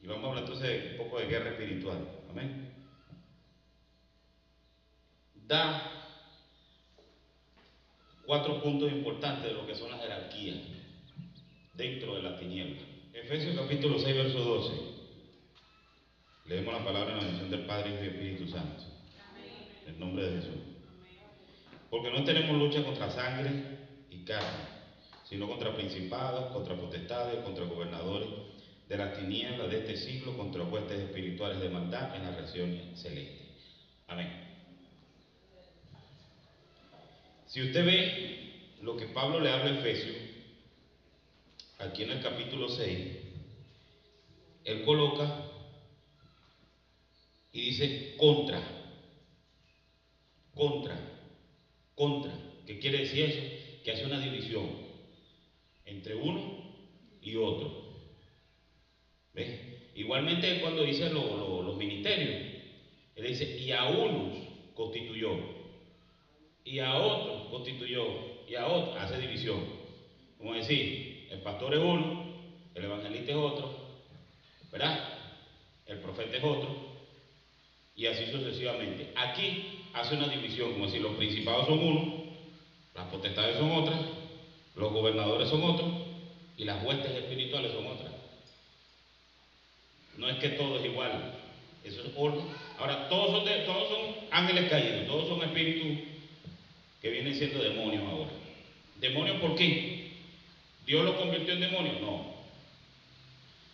Y vamos a hablar entonces un poco de guerra espiritual. Amén. Da 4 puntos importantes de lo que son las jerarquías dentro de la tiniebla. Efesios capítulo 6, verso 12. Leemos la palabra en la bendición del Padre, Hijo y Espíritu Santo. En el nombre de Jesús. Porque no tenemos lucha contra sangre y carne, sino contra principados, contra potestades, contra gobernadores de las tinieblas de este siglo, contra huestes espirituales de maldad en las regiones celestes. Amén. Si usted ve lo que Pablo le habla a Efesios, aquí en el capítulo 6, él coloca y dice contra, contra, contra. ¿Qué quiere decir eso? Que hace una división entre uno y otro. ¿Ves? Igualmente cuando dice los ministerios, él dice, y a unos constituyó, y a otros constituyó, y a otros, hace división. Como decir, el pastor es uno, el evangelista es otro, ¿verdad? El profeta es otro, y así sucesivamente. Aquí hace una división, como decir, los principados son uno, las potestades son otras, los gobernadores son otros, y las huestes espirituales son otras. No es que todo es igual, eso es orden. Ahora, todos son ángeles caídos, todos son espíritus que vienen siendo demonios ahora. ¿Demonios por qué? ¿Dios los convirtió en demonios? No.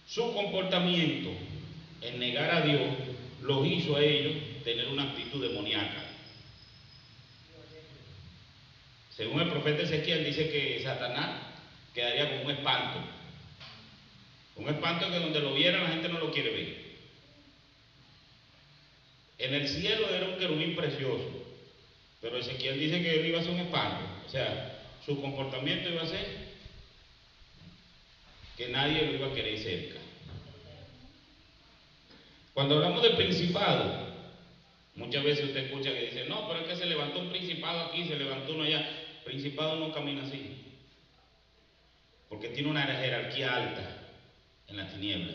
Su comportamiento en negar a Dios los hizo a ellos tener una actitud demoníaca. Según el profeta Ezequiel, dice que Satanás quedaría como un espanto. Un espanto que donde lo viera la gente no lo quiere ver. En el cielo era un querubín precioso, pero Ezequiel dice que él iba a ser un espanto. O sea, su comportamiento iba a ser que nadie lo iba a querer cerca. Cuando hablamos de principado, muchas veces usted escucha que dice, no, pero es que se levantó un principado aquí, se levantó uno allá. Principado no camina así, porque tiene una jerarquía alta en la tiniebla.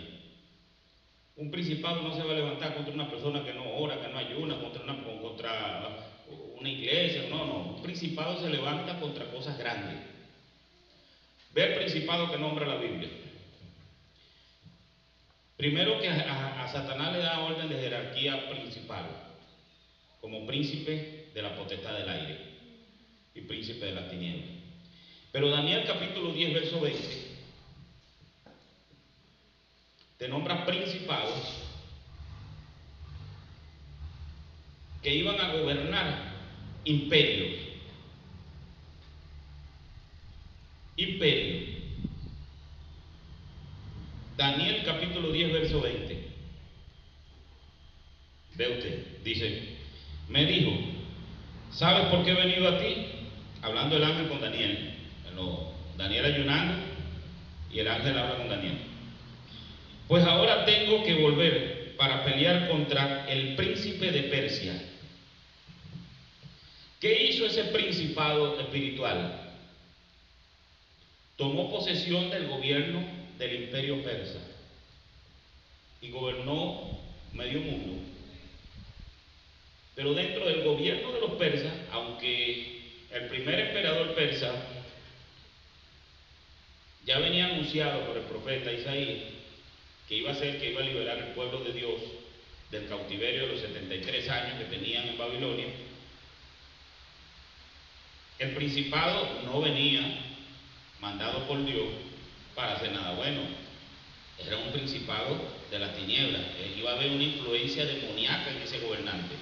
Un principado no se va a levantar contra una persona que no ora, que no ayuna, contra una iglesia, no. Un principado se levanta contra cosas grandes. Ve el principado que nombra la Biblia. Primero que a Satanás le da orden de jerarquía principal, como príncipe de la potestad del aire y príncipe de las tinieblas. Pero Daniel capítulo 10, verso 20, te nombra principados que iban a gobernar imperios. Imperio. Daniel capítulo 10, verso 20. Ve usted, dice, me dijo, ¿sabes por qué he venido a ti? Hablando el ángel con Daniel. Daniel ayunando y el ángel habla con Daniel. Pues ahora tengo que volver para pelear contra el príncipe de Persia. ¿Qué hizo ese principado espiritual? Tomó posesión del gobierno del imperio persa y gobernó medio mundo. Pero dentro del gobierno de los persas, aunque el primer emperador persa ya venía anunciado por el profeta Isaías que iba a liberar al pueblo de Dios del cautiverio de los 73 años que tenían en Babilonia, el principado no venía mandado por Dios para hacer nada bueno. Era un principado de las tinieblas. Iba a haber una influencia demoníaca en ese gobernante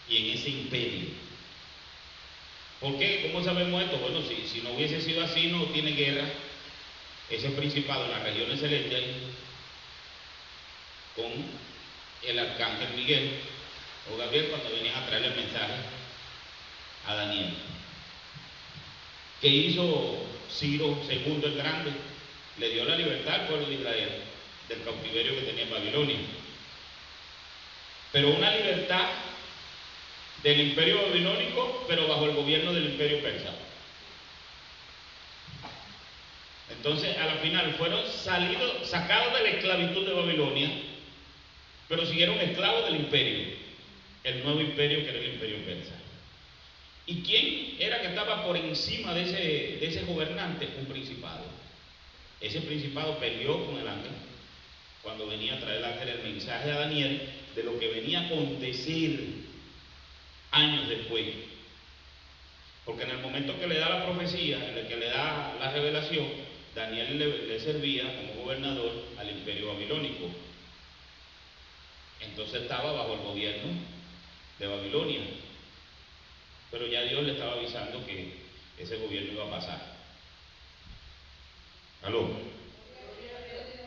y en ese imperio. ¿Por qué? ¿Cómo sabemos esto? Bueno, si no hubiese sido así, no tiene guerra ese principado en las regiones celestes con el arcángel Miguel o Gabriel cuando venían a traerle el mensaje a Daniel. ¿Qué hizo Ciro II el Grande? Le dio la libertad al pueblo de Israel del cautiverio que tenía en Babilonia. Pero una libertad del imperio babilónico, pero bajo el gobierno del imperio persa. Entonces, a la final fueron sacados de la esclavitud de Babilonia, pero siguieron esclavos del imperio, el nuevo imperio que era el imperio persa. ¿Y quién era que estaba por encima de ese gobernante? Un principado. Ese principado peleó con el ángel cuando venía a traer el ángel el mensaje a Daniel de lo que venía a acontecer años después. Porque en el momento que le da la profecía, en el que le da la revelación, Daniel le servía como gobernador al imperio babilónico. Entonces estaba bajo el gobierno de Babilonia. Pero ya Dios le estaba avisando que ese gobierno iba a pasar. ¿Aló?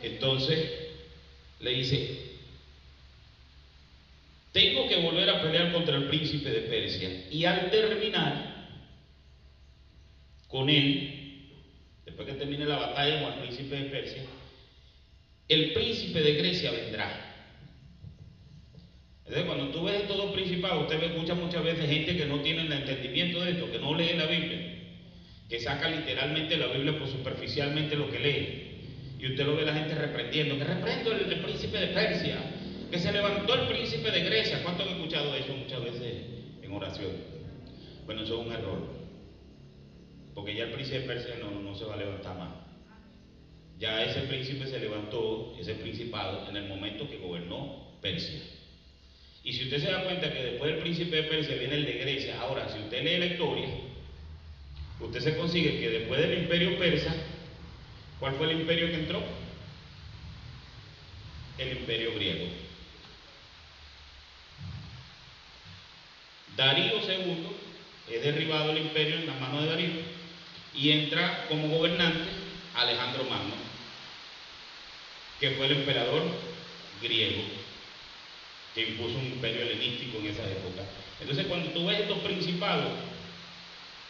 Entonces le dice: tengo que volver a pelear contra el príncipe de Persia, y al terminar con él, después que termine la batalla con el príncipe de Persia, el príncipe de Grecia vendrá. Entonces, cuando tú ves estos dos principados, usted escucha muchas veces gente que no tiene el entendimiento de esto, que no lee la Biblia, que saca literalmente la Biblia por superficialmente lo que lee. Y usted lo ve a la gente reprendiendo, que reprendo el príncipe de Persia, que se levantó el príncipe de Grecia. ¿Cuánto han escuchado eso muchas veces en oración? Bueno, eso es un error, porque ya el príncipe de Persia no se va a levantar más. Ya ese príncipe se levantó, ese principado, en el momento que gobernó Persia. Y si usted se da cuenta que después del príncipe de Persia viene el de Grecia, ahora si usted lee la historia, usted se consigue que después del imperio persa, ¿cuál fue el imperio que entró? El imperio griego. Darío II es derribado el imperio en las manos de Darío y entra como gobernante Alejandro Magno, que fue el emperador griego que impuso un imperio helenístico en esa época. Entonces, cuando tú ves estos principados,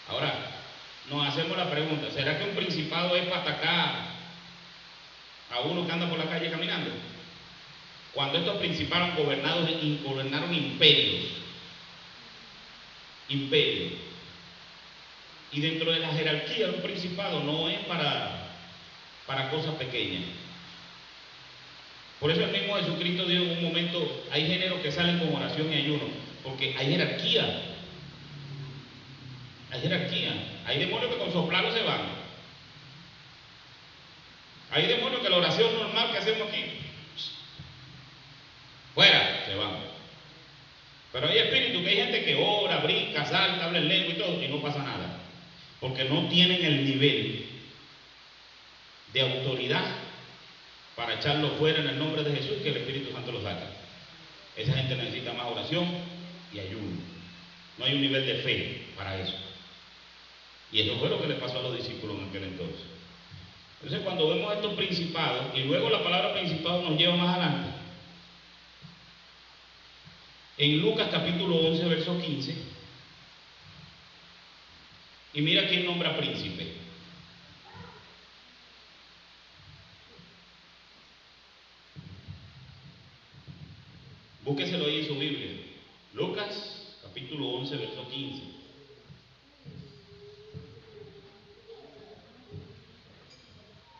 ahora nos hacemos la pregunta: ¿será que un principado es para atacar a uno que anda por la calle caminando? Cuando estos principados gobernaron imperios, y dentro de la jerarquía de un principado no es para cosas pequeñas. Por eso el mismo Jesucristo dijo en un momento: hay géneros que salen con oración y ayuno, porque hay jerarquía. Hay demonios que con soplarlo se van. Hay demonios que la oración normal que hacemos aquí, fuera, se van. Pero hay espíritus que hay gente que ora, brinca, salta, habla en lengua y todo, y no pasa nada, porque no tienen el nivel de autoridad para echarlo fuera en el nombre de Jesús, que el Espíritu Santo lo saca. Esa gente necesita más oración y ayuno. No hay un nivel de fe para eso. Y eso fue lo que le pasó a los discípulos en aquel entonces. Entonces, cuando vemos estos principados, y luego la palabra principado nos lleva más adelante, en Lucas capítulo 11, verso 15, y mira quién nombra príncipe. Búsqueselo ahí en su Biblia. Lucas capítulo 11, verso 15.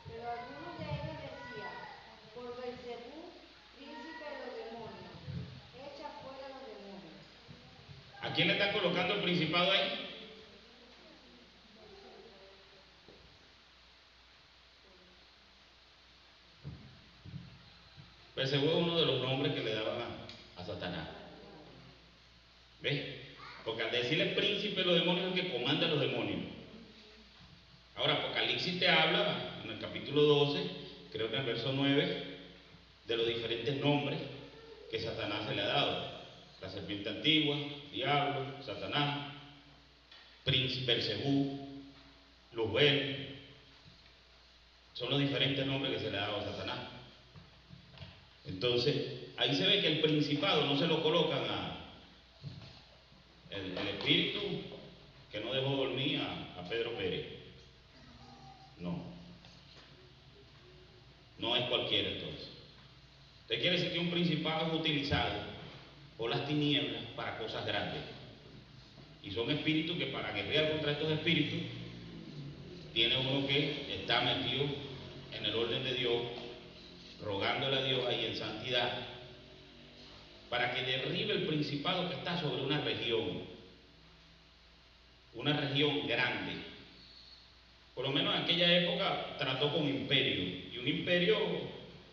Pero algunos de ellos decían: por Beelzebú, príncipe de los demonios, echa fuera los demonios. ¿A quién le están colocando el principado ahí? Beelzebú es uno de los nombres que le daban a Satanás. ¿Ves? Porque al decirle príncipe de los demonios es el que comanda a los demonios. Ahora, Apocalipsis te habla en el capítulo 12, creo que en el verso 9, de los diferentes nombres que Satanás se le ha dado: la serpiente antigua, diablo, Satanás, príncipe, Beelzebú, Luzbel. Son los diferentes nombres que se le ha dado a Satanás. Entonces, ahí se ve que el principado no se lo colocan a el espíritu que no dejó dormir a Pedro Pérez. No es cualquiera. Entonces, usted quiere decir que un principado es utilizado por las tinieblas para cosas grandes, y son espíritus que para guerrear contra estos espíritus tiene uno que está metido en el orden de Dios, rogándole a Dios ahí en santidad, para que derribe el principado que está sobre una región grande. Por lo menos en aquella época trató con imperio, y un imperio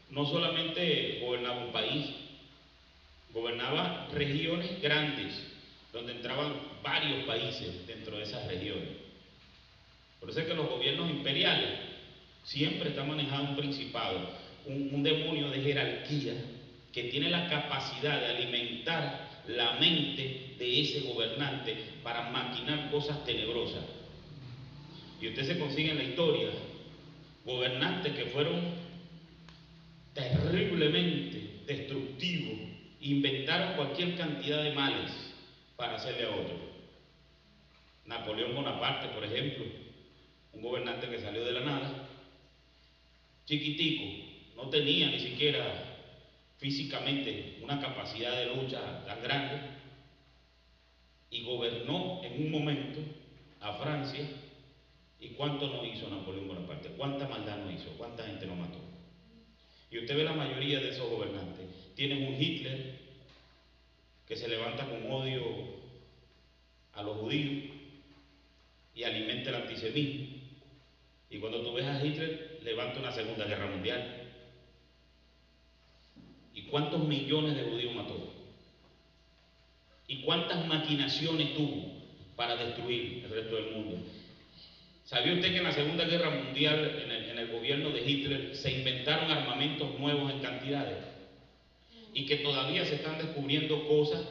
no solamente gobernaba un país, gobernaba regiones grandes, donde entraban varios países dentro de esas regiones. Por eso es que los gobiernos imperiales siempre están manejando un principado, un demonio de jerarquía que tiene la capacidad de alimentar la mente de ese gobernante para maquinar cosas tenebrosas. Y usted se consigue en la historia gobernantes que fueron terriblemente destructivos, inventaron cualquier cantidad de males para hacerle a otro. Napoleón Bonaparte, por ejemplo, un gobernante que salió de la nada, chiquitico, no tenía ni siquiera físicamente una capacidad de lucha tan grande, y gobernó en un momento a Francia. ¿Y cuánto no hizo Napoleón Bonaparte? ¿Cuánta maldad no hizo? ¿Cuánta gente no mató? Y usted ve la mayoría de esos gobernantes. Tienes un Hitler que se levanta con odio a los judíos y alimenta el antisemitismo. Y cuando tú ves a Hitler, levanta una Segunda Guerra Mundial. ¿Y cuántos millones de judíos mató? ¿Y cuántas maquinaciones tuvo para destruir el resto del mundo? ¿Sabía usted que en la Segunda Guerra Mundial, en el gobierno de Hitler, se inventaron armamentos nuevos en cantidades? Y que todavía se están descubriendo cosas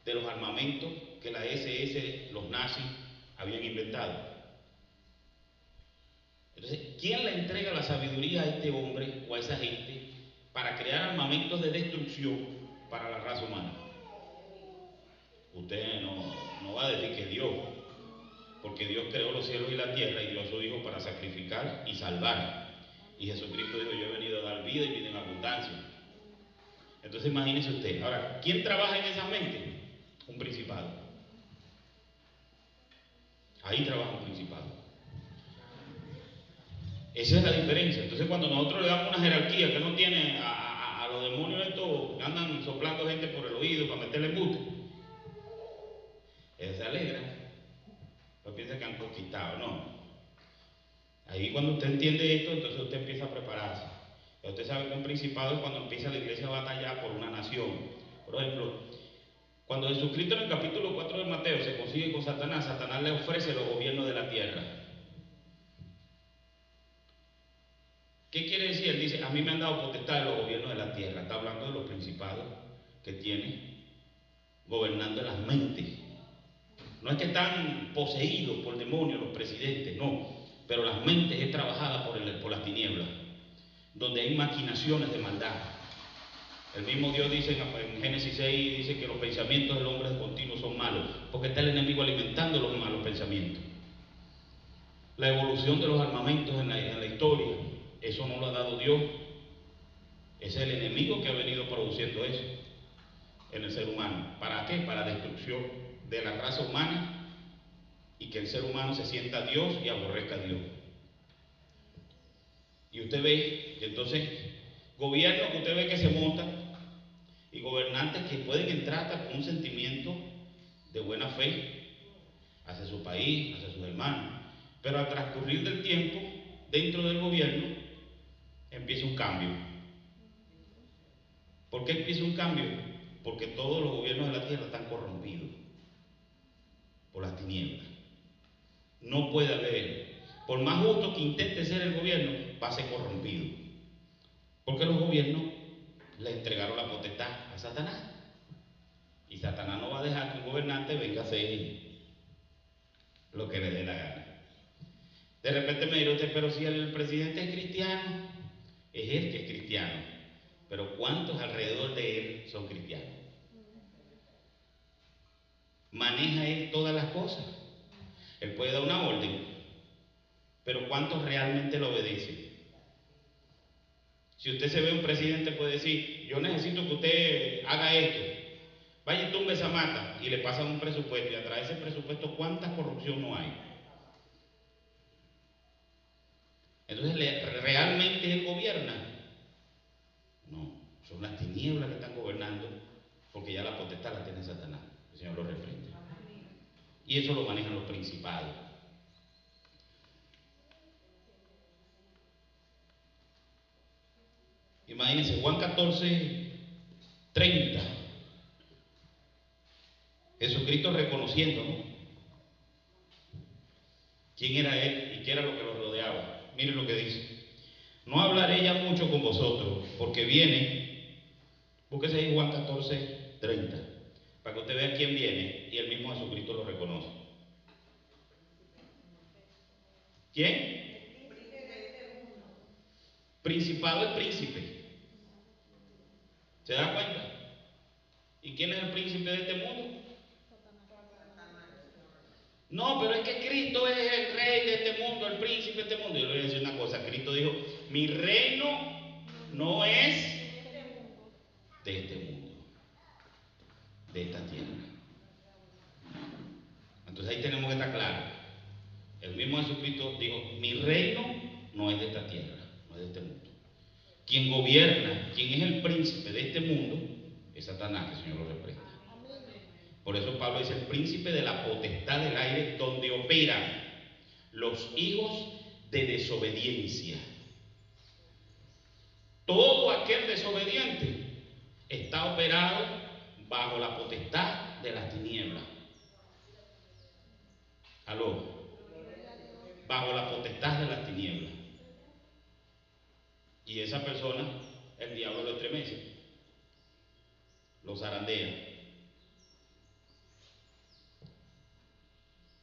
de los armamentos que la SS, los nazis, habían inventado. Entonces, ¿quién le entrega la sabiduría a este hombre o a esa gente para crear armamentos de destrucción para la raza humana? Usted no va a decir que Dios, porque Dios creó los cielos y la tierra y dio a su Hijo para sacrificar y salvar. Y Jesucristo dijo: yo he venido a dar vida y vida en abundancia. Entonces imagínese usted. Ahora, ¿quién trabaja en esa mente? Un principado. Ahí trabaja un principado. Esa es la diferencia. Entonces, cuando nosotros le damos una jerarquía que no tiene a los demonios estos que andan soplando gente por el oído para meterle embuste, ellos se alegran, no piensa que han conquistado, no. Ahí, cuando usted entiende esto, entonces usted empieza a prepararse. Ya usted sabe que un principado es cuando empieza la iglesia a batallar por una nación. Por ejemplo, cuando Jesucristo en el capítulo 4 de Mateo se consigue con Satanás, Satanás le ofrece los gobiernos de la tierra. ¿Qué quiere decir? Él dice: a mí me han dado potestad de los gobiernos de la tierra. Está hablando de los principados que tiene gobernando las mentes. No es que están poseídos por demonios los presidentes, no, pero las mentes es trabajada por las tinieblas, donde hay maquinaciones de maldad. El mismo Dios dice en Génesis 6, dice que los pensamientos del hombre continuo son malos, porque está el enemigo alimentando los malos pensamientos. La evolución de los armamentos en la historia, eso no lo ha dado Dios. Es el enemigo que ha venido produciendo eso en el ser humano. ¿Para qué? Para destrucción de la raza humana, y que el ser humano se sienta Dios y aborrezca a Dios. Y usted ve que entonces gobiernos que usted ve que se montan, y gobernantes que pueden entrar hasta con un sentimiento de buena fe hacia su país, hacia sus hermanos, pero al transcurrir del tiempo dentro del gobierno empieza un cambio. ¿Por qué empieza un cambio? Porque todos los gobiernos de la tierra están corrompidos por las tinieblas. No puede haber, por más justo que intente ser el gobierno, va a ser corrompido, porque los gobiernos le entregaron la potestad a Satanás, y Satanás no va a dejar que un gobernante venga a hacer lo que le dé la gana. De repente me dirá usted: pero si el presidente es cristiano, es él que es cristiano, pero ¿cuántos alrededor de él son cristianos? ¿Maneja él todas las cosas? Él puede dar una orden, pero ¿cuántos realmente lo obedecen? Si usted se ve un presidente, puede decir: yo necesito que usted haga esto, vaya y tumbe esa mata, y le pasan un presupuesto, y a través de ese presupuesto, ¿cuánta corrupción no hay? Entonces, ¿realmente él gobierna? No, son las tinieblas que están gobernando, porque ya la potestad la tiene Satanás. El Señor lo reprende. Y eso lo manejan los principados. Imagínense, Juan 14:30. Jesucristo reconociendo, ¿no?, quién era él y qué era lo que lo rodeaba. Miren lo que dice: no hablaré ya mucho con vosotros, porque viene. Búsquese ahí Juan 14:30, para que usted vea quién viene, y el mismo Jesucristo lo reconoce. ¿Quién? Principado es príncipe. ¿Se da cuenta? ¿Y quién es el príncipe de este mundo? No, pero es que Cristo es el rey de este mundo, el príncipe de este mundo. Yo le voy a decir una cosa: Cristo dijo: mi reino no es de este mundo, de esta tierra. Entonces ahí tenemos que estar claros. El mismo Jesucristo dijo: mi reino no es de esta tierra, no es de este mundo. Quien gobierna, quien es el príncipe de este mundo, es Satanás, que el Señor lo reprenda. Por eso Pablo dice: el príncipe de la potestad del aire, donde operan los hijos de desobediencia. Todo aquel desobediente está operado bajo la potestad de las tinieblas. Aló. Bajo la potestad de las tinieblas. Y esa persona, el diablo lo estremece, lo zarandea.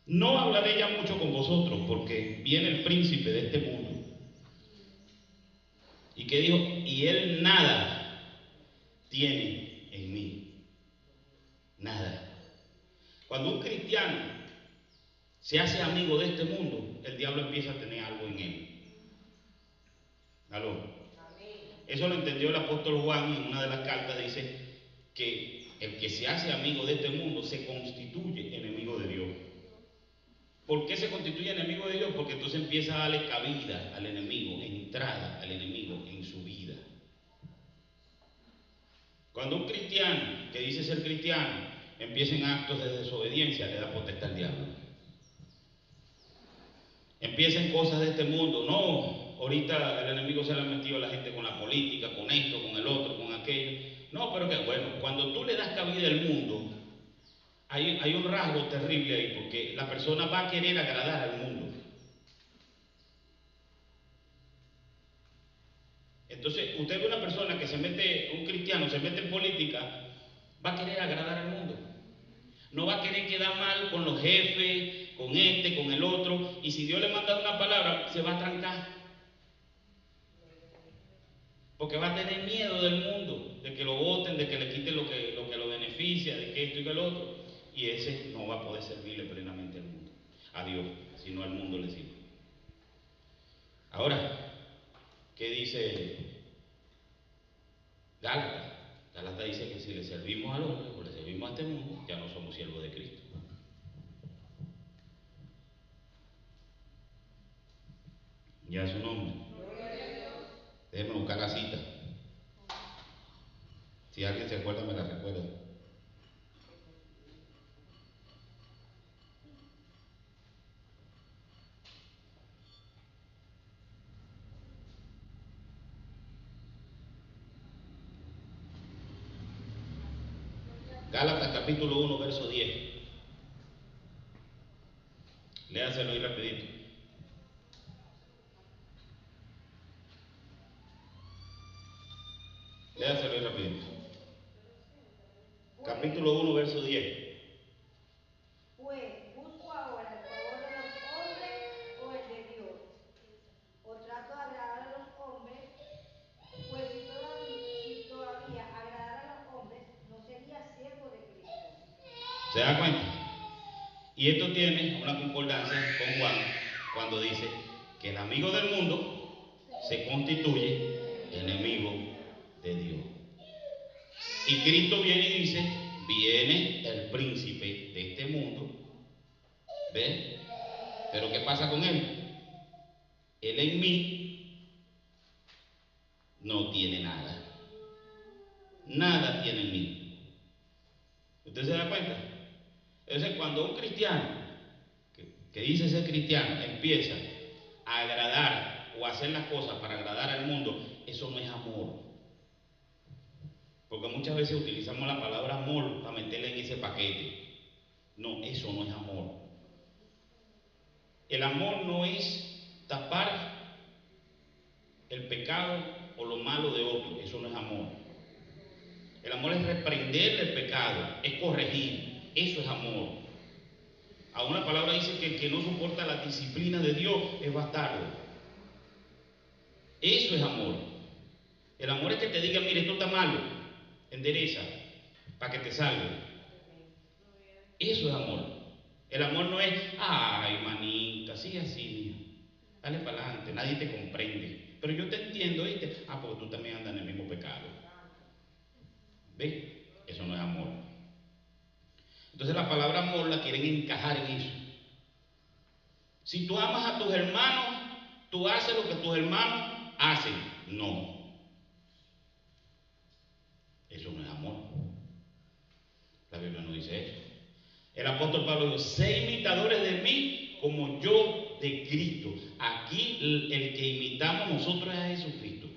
No hablaré ya mucho con vosotros, porque viene el príncipe de este mundo. ¿Y qué dijo? Y él nada tiene en mí. Nada. Cuando un cristiano se hace amigo de este mundo, el diablo empieza a tener algo en él. ¿Aló? Eso lo entendió el apóstol Juan, y en una de las cartas dice que el que se hace amigo de este mundo se constituye enemigo de Dios. ¿Por qué se constituye enemigo de Dios? Porque entonces empieza a darle cabida al enemigo, entrada al enemigo en su vida. Cuando un cristiano que dice ser cristiano empieza en actos de desobediencia, le da potestad al diablo. Empieza en cosas de este mundo. No, ahorita el enemigo se le ha metido a la gente con la política, con esto, con el otro, con aquello. No, pero que bueno, cuando tú le das cabida al mundo, hay un rasgo terrible ahí, porque la persona va a querer agradar al mundo. Entonces, usted ve una persona que se mete, un cristiano se mete en política, va a querer agradar al mundo. No va a querer quedar mal con los jefes, con este, con el otro, y si Dios le manda una palabra, se va a trancar. Porque va a tener miedo del mundo, de que lo voten, de que le quiten lo que lo beneficia, de que esto y que lo otro. Y ese no va a poder servirle plenamente al mundo, a Dios, sino al mundo le sirve. Ahora, ¿qué dice Gálatas? Gálatas dice que si le servimos al hombre o le servimos a este mundo, ya no somos siervos de Cristo. Ya es su nombre. Déjeme buscar la cita. Si alguien se acuerda, me la recuerda. Gálatas capítulo 1, verso 10. Léaselo ahí rapidito. Léaselo ahí rapidito. Capítulo 1, verso 10. Pues, ¿busco ahora el favor de los hombres o el de Dios? ¿O trato de agradar a los hombres? Pues si todavía agradara a los hombres, no sería siervo de Cristo. ¿Se da cuenta? Y esto tiene una concordancia con Juan, cuando dice que el amigo del mundo se constituye enemigo de Dios. Y Cristo viene y dice: viene el príncipe de este mundo. ¿Ven? Pero ¿qué pasa con él? Él en mí no tiene nada. Nada tiene en mí. ¿Usted se da cuenta? Entonces, cuando un cristiano que dice ser cristiano empieza a agradar o a hacer las cosas para agradar al mundo, eso no es amor. Porque muchas veces utilizamos la palabra amor para meterle en ese paquete. No, eso no es amor. El amor no es tapar el pecado o lo malo de otro, eso no es amor. El amor es reprender el pecado, es corregir, eso es amor. Aún la palabra dice que el que no soporta la disciplina de Dios es bastardo. Eso es amor. El amor es que te diga, mire, esto está malo, endereza, para que te salve. Eso es amor. El amor no es, ay, manita, sigue así, mija, dale para adelante, nadie te comprende. Pero yo te entiendo, ¿viste? Ah, porque tú también andas en el mismo pecado. ¿Ves? Eso no es amor. Entonces la palabra amor la quieren encajar en eso. Si tú amas a tus hermanos, tú haces lo que tus hermanos hacen. No. Eso no es amor. La Biblia no dice eso. El apóstol Pablo dijo, sé imitadores de mí como yo de Cristo. Aquí el que imitamos nosotros es a Jesucristo.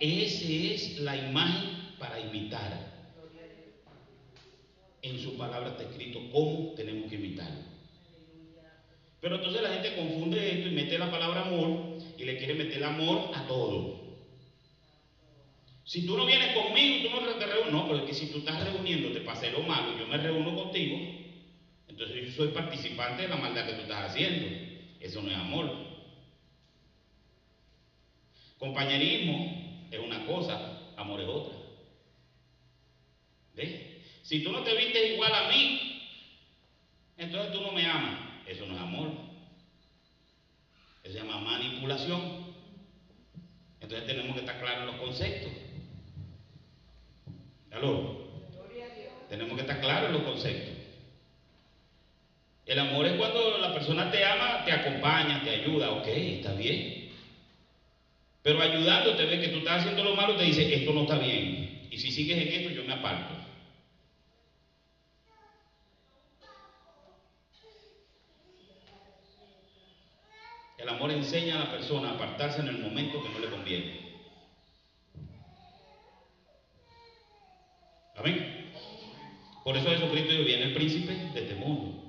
Esa es la imagen para imitar. En su palabra está escrito cómo tenemos que imitarlo. Pero entonces la gente confunde esto y mete la palabra amor y le quiere meter el amor a todo. Si tú no vienes conmigo, tú no te reúnes. No, pero es que si tú estás reuniéndote para hacer lo malo y yo me reúno contigo, entonces yo soy participante de la maldad que tú estás haciendo. Eso no es amor. Compañerismo es una cosa, amor es otra. ¿Ves? Si tú no te vistes igual a mí, entonces tú no me amas. Eso no es amor. Eso se llama manipulación. Entonces tenemos que estar claros en los conceptos. ¿Aló? Tenemos que estar claros en los conceptos. El amor es cuando la persona te ama, te acompaña, te ayuda. Ok, está bien. Pero ayudándote, ve que tú estás haciendo lo malo, te dice, esto no está bien. Y si sigues en esto, yo me aparto. El amor enseña a la persona a apartarse en el momento que no le conviene. Amén. Por eso Jesucristo dijo, viene el príncipe de este mundo.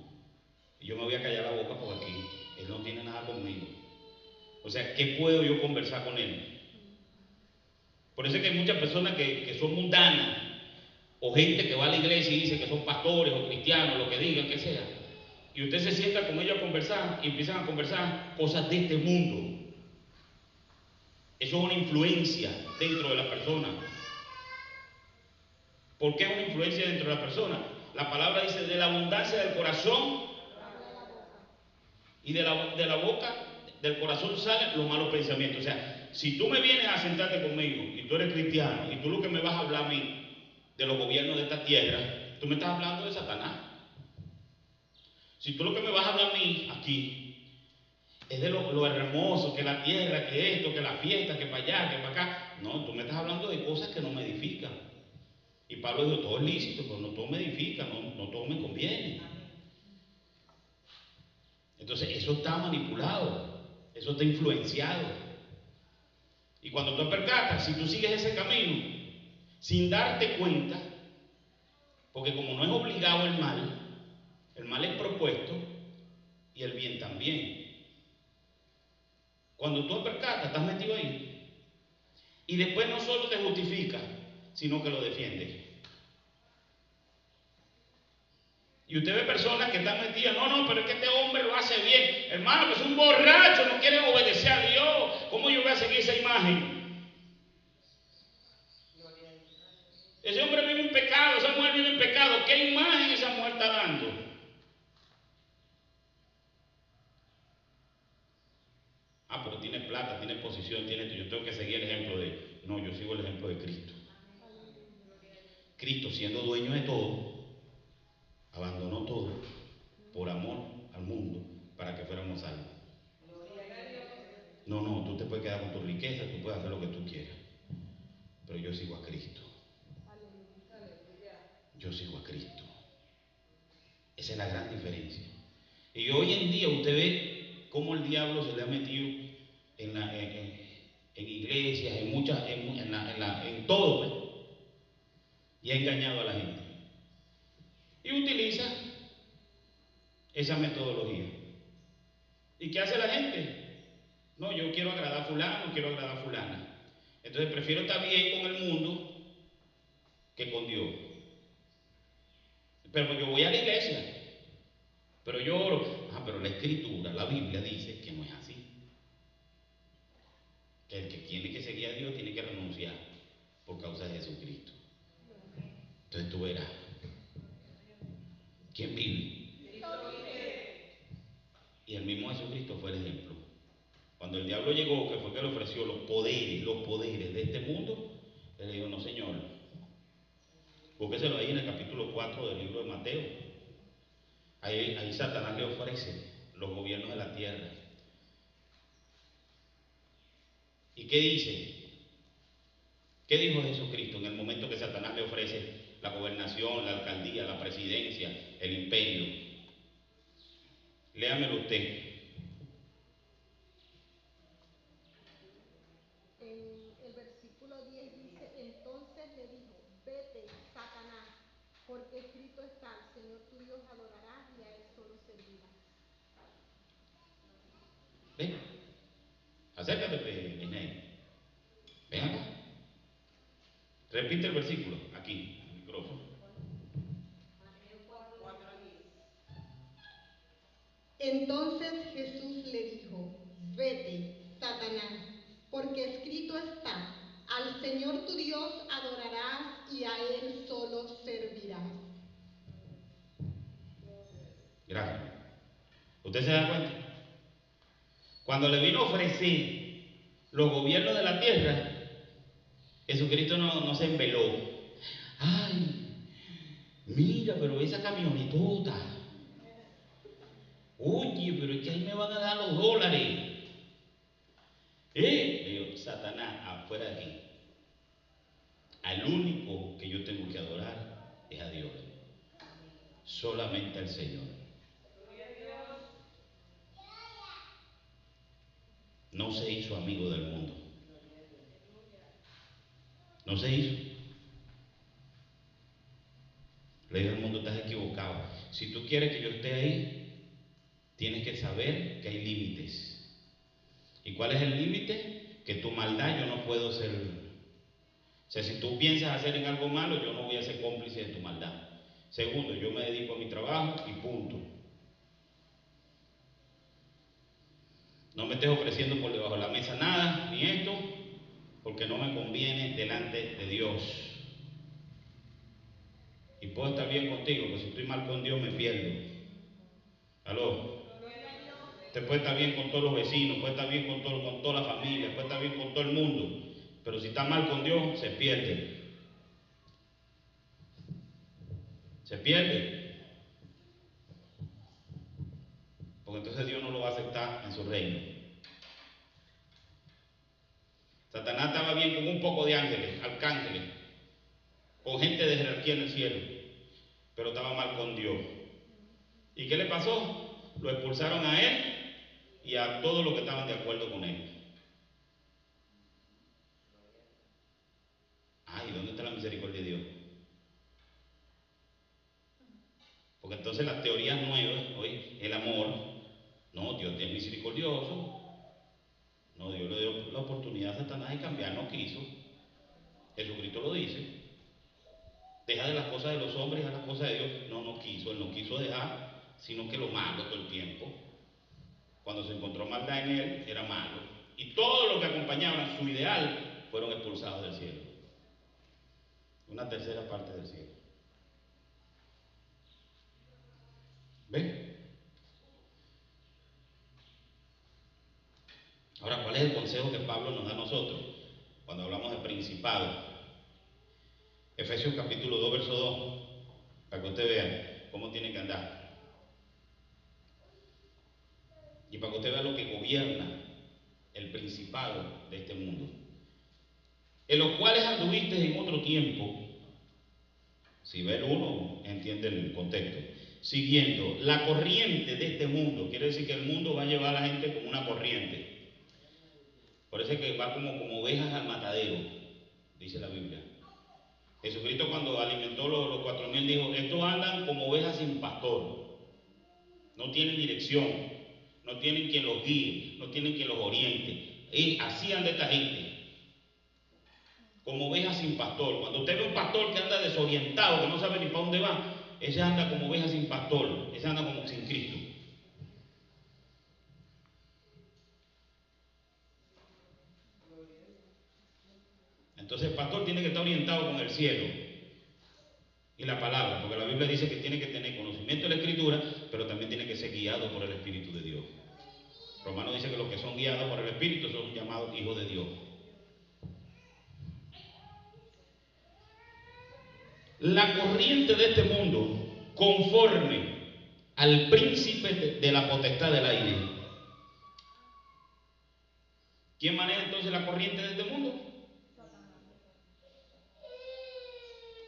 Y yo me voy a callar la boca porque aquí él no tiene nada conmigo. O sea, ¿qué puedo yo conversar con él? Por eso es que hay muchas personas que son mundanas, o gente que va a la iglesia y dice que son pastores o cristianos, lo que digan, que sea. Y usted se sienta con ellos a conversar y empiezan a conversar cosas de este mundo. Eso es una influencia dentro de la persona. ¿Por qué es una influencia dentro de la persona? La palabra dice, de la abundancia del corazón y de la boca del corazón salen los malos pensamientos. O sea, si tú me vienes a sentarte conmigo y tú eres cristiano y tú lo que me vas a hablar a mí de los gobiernos de esta tierra, tú me estás hablando de Satanás. Si tú lo que me vas a hablar a mí aquí es de lo hermoso, que la tierra, que esto, que la fiesta, que para allá, que para acá, no, tú me estás hablando de cosas que no me edifican. Y Pablo dijo, todo es lícito, pero no todo me edifica, no todo me conviene. Entonces eso está manipulado, eso está influenciado. Y cuando tú percatas, si tú sigues ese camino, sin darte cuenta, porque como no es obligado el mal es propuesto y el bien también. Cuando tú percatas, estás metido ahí. Y después no solo te justifica, sino que lo defiende. Y usted ve personas que están metidas, no, pero es que este hombre lo hace bien. Hermano, que es un borracho, no quiere obedecer a Dios. ¿Cómo yo voy a seguir esa imagen? Ese hombre vive en pecado, esa mujer vive en pecado. ¿Qué imagen esa mujer está dando? Ah, pero tiene plata, tiene posición, tiene esto. Yo tengo que seguir el ejemplo de él. No, yo sigo el ejemplo de Cristo. Cristo, siendo dueño de todo, abandonó todo por amor al mundo para que fuéramos salvos. No, no, tú te puedes quedar con tu riqueza, tú puedes hacer lo que tú quieras. Pero yo sigo a Cristo. Yo sigo a Cristo. Esa es la gran diferencia. Y hoy en día usted ve cómo el diablo se le ha metido en iglesias, en muchas, en todo, pues, y ha engañado a la gente. Y utiliza esa metodología. ¿Y qué hace la gente? No, yo quiero agradar a fulano, quiero agradar a fulana. Entonces prefiero estar bien con el mundo que con Dios. Pero yo voy a la iglesia, pero yo oro. Ah, pero la escritura, la Biblia dice que no es así. Que el que tiene que seguir a Dios tiene que renunciar por causa de Jesucristo. Entonces tú verás. ¿Quién vive? Y el mismo Jesucristo fue el ejemplo. Cuando el diablo llegó, que fue que le ofreció los poderes de este mundo, él le dijo, no señor, búsqueselo ahí en el capítulo 4 del libro de Mateo. Ahí Satanás le ofrece los gobiernos de la tierra. ¿Y qué dice? ¿Qué dijo Jesucristo en el momento que Satanás le ofrece la gobernación, la alcaldía, la presidencia, el imperio? Léamelo usted. En el versículo 10 dice, entonces le dijo, vete, Satanás, porque escrito está, al Señor tu Dios adorarás y a Él solo servirás. Ven, acércate, Disney. Ven acá. Repite el versículo, aquí, el micrófono. Mateo 4:10. Entonces Jesús le dijo, vete, Satanás, porque escrito está, al Señor tu Dios adorarás y a Él solo servirás. Gracias. ¿Usted se da cuenta? Cuando le vino a ofrecer los gobiernos de la tierra, Jesucristo no se embeló. Ay, mira, pero esa camionetota. Oye, pero es que ahí me van a dar los dólares. Le digo, Satanás, afuera de aquí. Al único que yo tengo que adorar es a Dios. Solamente al Señor. No se hizo amigo del mundo. No se hizo. Le dijo al mundo, estás equivocado. Si tú quieres que yo esté ahí, tienes que saber que hay límites. ¿Y cuál es el límite? Que tu maldad yo no puedo ser. O sea, si tú piensas hacer en algo malo, yo no voy a ser cómplice de tu maldad. Segundo, yo me dedico a mi trabajo y punto. No me estés ofreciendo por debajo de la mesa nada, ni esto, porque no me conviene delante de Dios. Y puedo estar bien contigo, pero si estoy mal con Dios me pierdo. ¿Aló? Usted puede estar bien con todos los vecinos, puede estar bien con toda la familia, puede estar bien con todo el mundo, pero si está mal con Dios, se pierde. Se pierde. Porque entonces Dios no lo va a aceptar en su reino. Satanás estaba bien con un poco de ángeles, arcángeles, con gente de jerarquía en el cielo, pero estaba mal con Dios. ¿Y qué le pasó? Lo expulsaron a él y a todos los que estaban de acuerdo con él. Ay, ¿dónde está la misericordia de Dios? Porque entonces las teorías nuevas, hoy, el amor, no, Dios es misericordioso. No, Dios le dio la oportunidad a Satanás de cambiar, no quiso. Jesucristo lo dice. Deja de las cosas de los hombres a las cosas de Dios. No, no quiso, él no quiso dejar, sino que lo malo todo el tiempo. Cuando se encontró maldad en él, era malo. Y todos los que acompañaban su ideal fueron expulsados del cielo. Una tercera parte del cielo. ¿Ven? Ahora, ¿cuál es el consejo que Pablo nos da a nosotros cuando hablamos de principado? Efesios capítulo 2, verso 2, para que usted vea cómo tiene que andar. Y para que usted vea lo que gobierna. el principado de este mundo, en los cuales anduviste en otro tiempo. Si ve el uno, entiende el contexto. Siguiendo la corriente de este mundo, quiere decir que el mundo va a llevar a la gente como una corriente. Por eso es que va como ovejas al matadero, dice la Biblia. Jesucristo, cuando alimentó los 4.000, dijo: estos andan como ovejas sin pastor. No tienen dirección, no tienen quien los guíe, no tienen quien los oriente. Y así anda esta gente, como ovejas sin pastor. Cuando usted ve un pastor que anda desorientado, que no sabe ni para dónde va, ese anda como oveja sin pastor, ese anda como sin Cristo. Entonces el pastor tiene que estar orientado con el cielo y la palabra, porque la Biblia dice que tiene que tener conocimiento de la Escritura, pero también tiene que ser guiado por el Espíritu de Dios. Romano dice que los que son guiados por el Espíritu son llamados hijos de Dios. La corriente de este mundo, conforme al príncipe de la potestad del aire. ¿Quién maneja entonces la corriente de este mundo?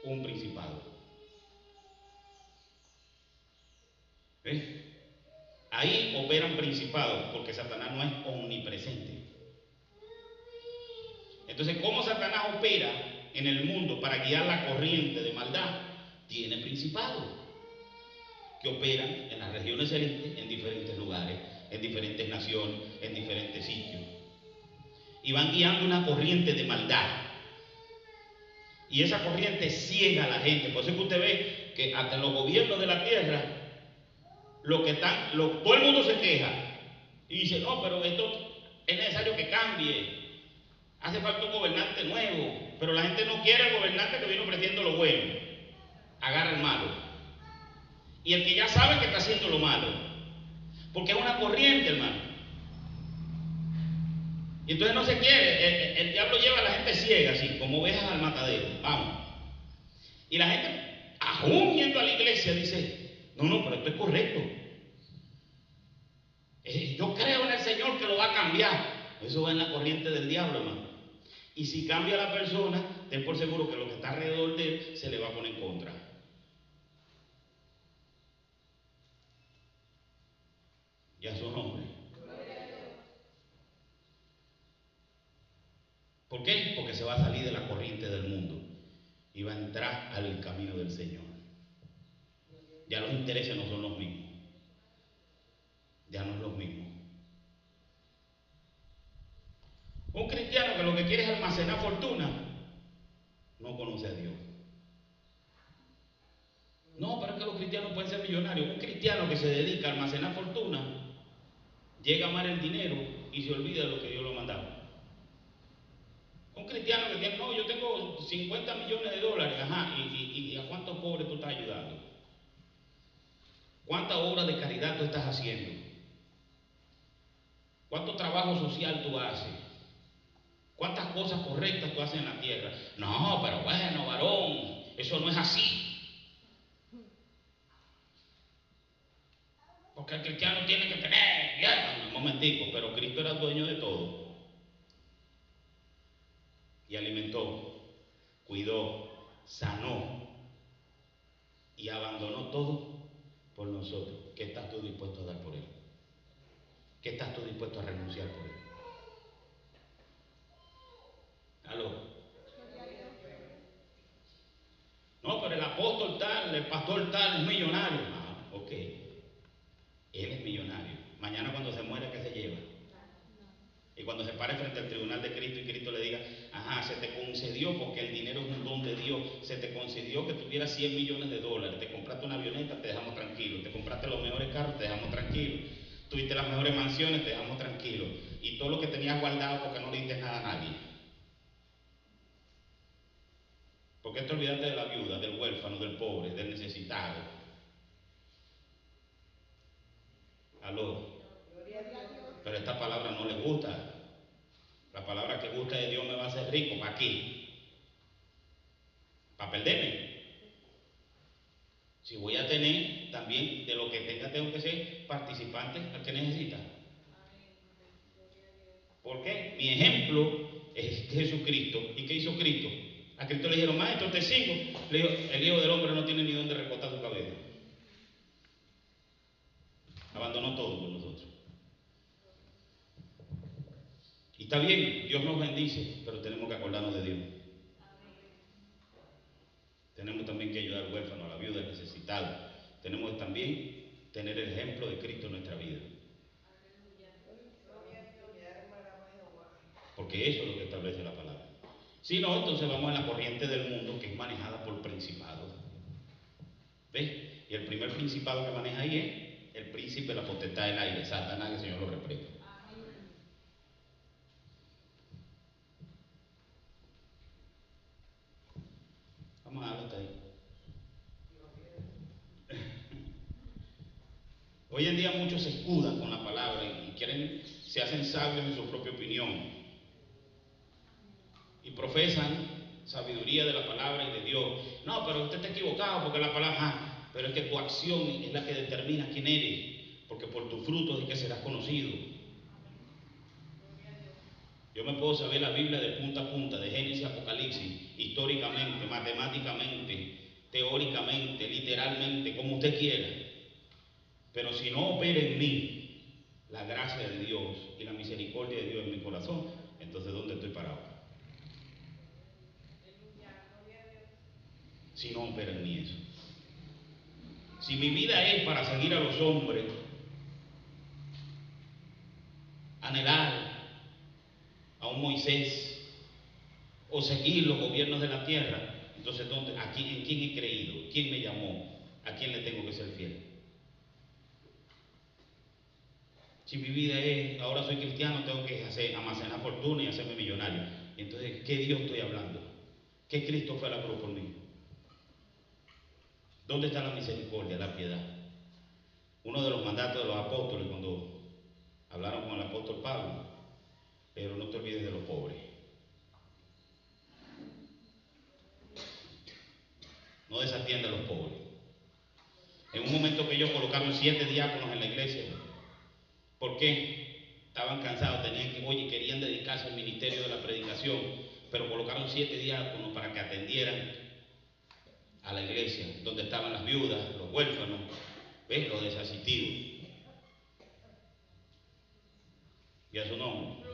Un principado. ¿Ves? Ahí operan principados, porque Satanás no es omnipresente. Entonces, ¿cómo Satanás opera en el mundo para guiar la corriente de maldad? Tiene principados que operan en las regiones celestes, en diferentes lugares, en diferentes naciones, en diferentes sitios, y van guiando una corriente de maldad. Y esa corriente ciega a la gente. Por eso es que usted ve que hasta en los gobiernos de la tierra, todo el mundo se queja y dice: no, pero esto es necesario que cambie, hace falta un gobernante nuevo. Pero la gente no quiere al gobernante que vino ofreciendo lo bueno, agarra el malo, y el que ya sabe que está haciendo lo malo, porque es una corriente, hermano. Y entonces no se quiere, el diablo lleva a la gente ciega, así como ovejas al matadero, vamos. Y la gente, aún yendo a la iglesia, dice: no, pero esto es correcto, yo creo en el Señor que lo va a cambiar. Eso va en la corriente del diablo, hermano. Y si cambia la persona, ten por seguro que lo que está alrededor de él se le va a poner en contra. Ya su nombre. ¿Por qué? Porque se va a salir de la corriente del mundo y va a entrar al camino del Señor. Ya los intereses no son los mismos. Ya no es lo mismo. Un cristiano que lo que quiere es almacenar fortuna, no conoce a Dios. No, pero es que los cristianos pueden ser millonarios. Un cristiano que se dedica a almacenar fortuna, llega a amar el dinero y se olvida de lo que Dios lo ha mandado. Un cristiano que tiene: no, yo tengo 50 millones de dólares, ajá, ¿y a cuántos pobres tú estás ayudando? ¿Cuántas obras de caridad tú estás haciendo? ¿Cuánto trabajo social tú haces? ¿Cuántas cosas correctas tú haces en la tierra? No, pero bueno, varón, eso no es así. Porque el cristiano tiene que tener, ya, un momentico, pero Cristo era dueño de todo. Y alimentó, cuidó, sanó y abandonó todo por nosotros. ¿Qué estás tú dispuesto a dar por él? ¿Qué estás tú dispuesto a renunciar por él? ¿Aló? No, pero el apóstol tal, el pastor tal es millonario. Ah, ok. Él es millonario. Mañana cuando se muera, ¿qué se lleva? Y cuando se pare frente al tribunal de Cristo y Cristo le diga: ajá, se te concedió, porque el dinero es un don de Dios, se te concedió que tuvieras 100 millones de dólares, te compraste una avioneta, te dejamos tranquilo, te compraste los mejores carros, te dejamos tranquilo, tuviste las mejores mansiones, te dejamos tranquilo, y todo lo que tenías guardado porque no le diste nada a nadie. ¿Por qué te olvidaste de la viuda, del huérfano, del pobre, del necesitado? Aló. Pero esta palabra no le gusta. La palabra que gusta de Dios: me va a hacer rico. ¿Para qué? ¿Para perderme? Si voy a tener, también de lo que tenga tengo que ser participante al que necesita. ¿Por qué? Mi ejemplo es Jesucristo. ¿Y qué hizo Cristo? A Cristo le dijeron, maestro, te sigo. Le dijo, el Hijo del Hombre no tiene ni dónde recostar su cabeza. Abandonó todo por nosotros. Y está bien, Dios nos bendice, pero tenemos que acordarnos de Dios. Tenemos también que ayudar al huérfano, a la viuda, al necesitado. Tenemos que también tener el ejemplo de Cristo en nuestra vida. Porque eso es lo que establece la palabra. Si no, entonces vamos a la corriente del mundo que es manejada por principados. ¿Ves? Y el primer principado que maneja ahí es el príncipe de la potestad del aire, Satanás, que el Señor lo reprenda. Vamos a darlo hasta ahí. Hoy en día muchos se escudan con la palabra y quieren, se hacen sabios en su propia opinión. Y profesan sabiduría de la palabra y de Dios. No, pero usted está equivocado porque la palabra, pero es que tu acción es la que determina quién eres, porque por tus frutos es que serás conocido. Yo me puedo saber la Biblia de punta a punta, de Génesis a Apocalipsis, históricamente, matemáticamente, teóricamente, literalmente, como usted quiera. Pero si no opera en mí la gracia de Dios y la misericordia de Dios en mi corazón, entonces ¿dónde estoy parado? Si no opera en mí eso. Si mi vida es para seguir a los hombres, anhelar a un Moisés o seguir los gobiernos de la tierra, entonces ¿dónde, ¿en quién he creído? ¿Quién me llamó? ¿A quién le tengo que ser fiel? Si mi vida es, ahora soy cristiano, tengo que almacenar fortuna y hacerme millonario. Entonces, ¿qué Dios estoy hablando? ¿Qué Cristo fue a la cruz por mí? ¿Dónde está la misericordia, la piedad? Uno de los mandatos de los apóstoles, cuando hablaron con el apóstol Pablo, pero no te olvides de los pobres. No desatienda a los pobres. En un momento que ellos colocaron 7 diáconos en la iglesia, ¿por qué? Estaban cansados, tenían que, oye, querían dedicarse al ministerio de la predicación, pero colocaron 7 diáconos para que atendieran a la iglesia, donde estaban las viudas, los huérfanos, ¿ves? Los desasistidos. Y a su nombre.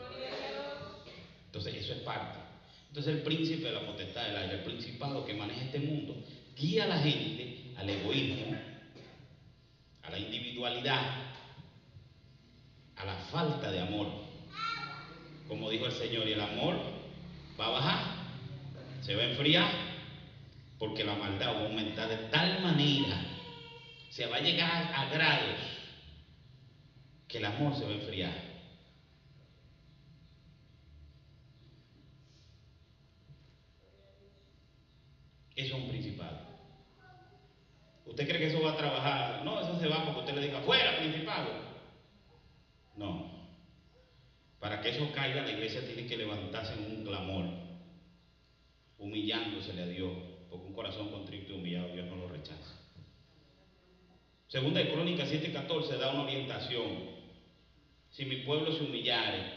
Entonces, eso es parte. Entonces, el príncipe de la potestad del aire, el principado que maneja este mundo, guía a la gente al egoísmo, a la individualidad, a la falta de amor. Como dijo el Señor, y el amor va a bajar, se va a enfriar, porque la maldad va a aumentar de tal manera, se va a llegar a grados que el amor se va a enfriar. Eso es un principado. ¿Usted cree que eso va a trabajar? No, eso se va porque usted le diga, fuera principado. No. Para que eso caiga, la iglesia tiene que levantarse en un clamor, humillándosele a Dios, porque un corazón contrito y humillado Dios no lo rechaza. Segunda de Crónicas 7:14 da una orientación. Si mi pueblo se humillare,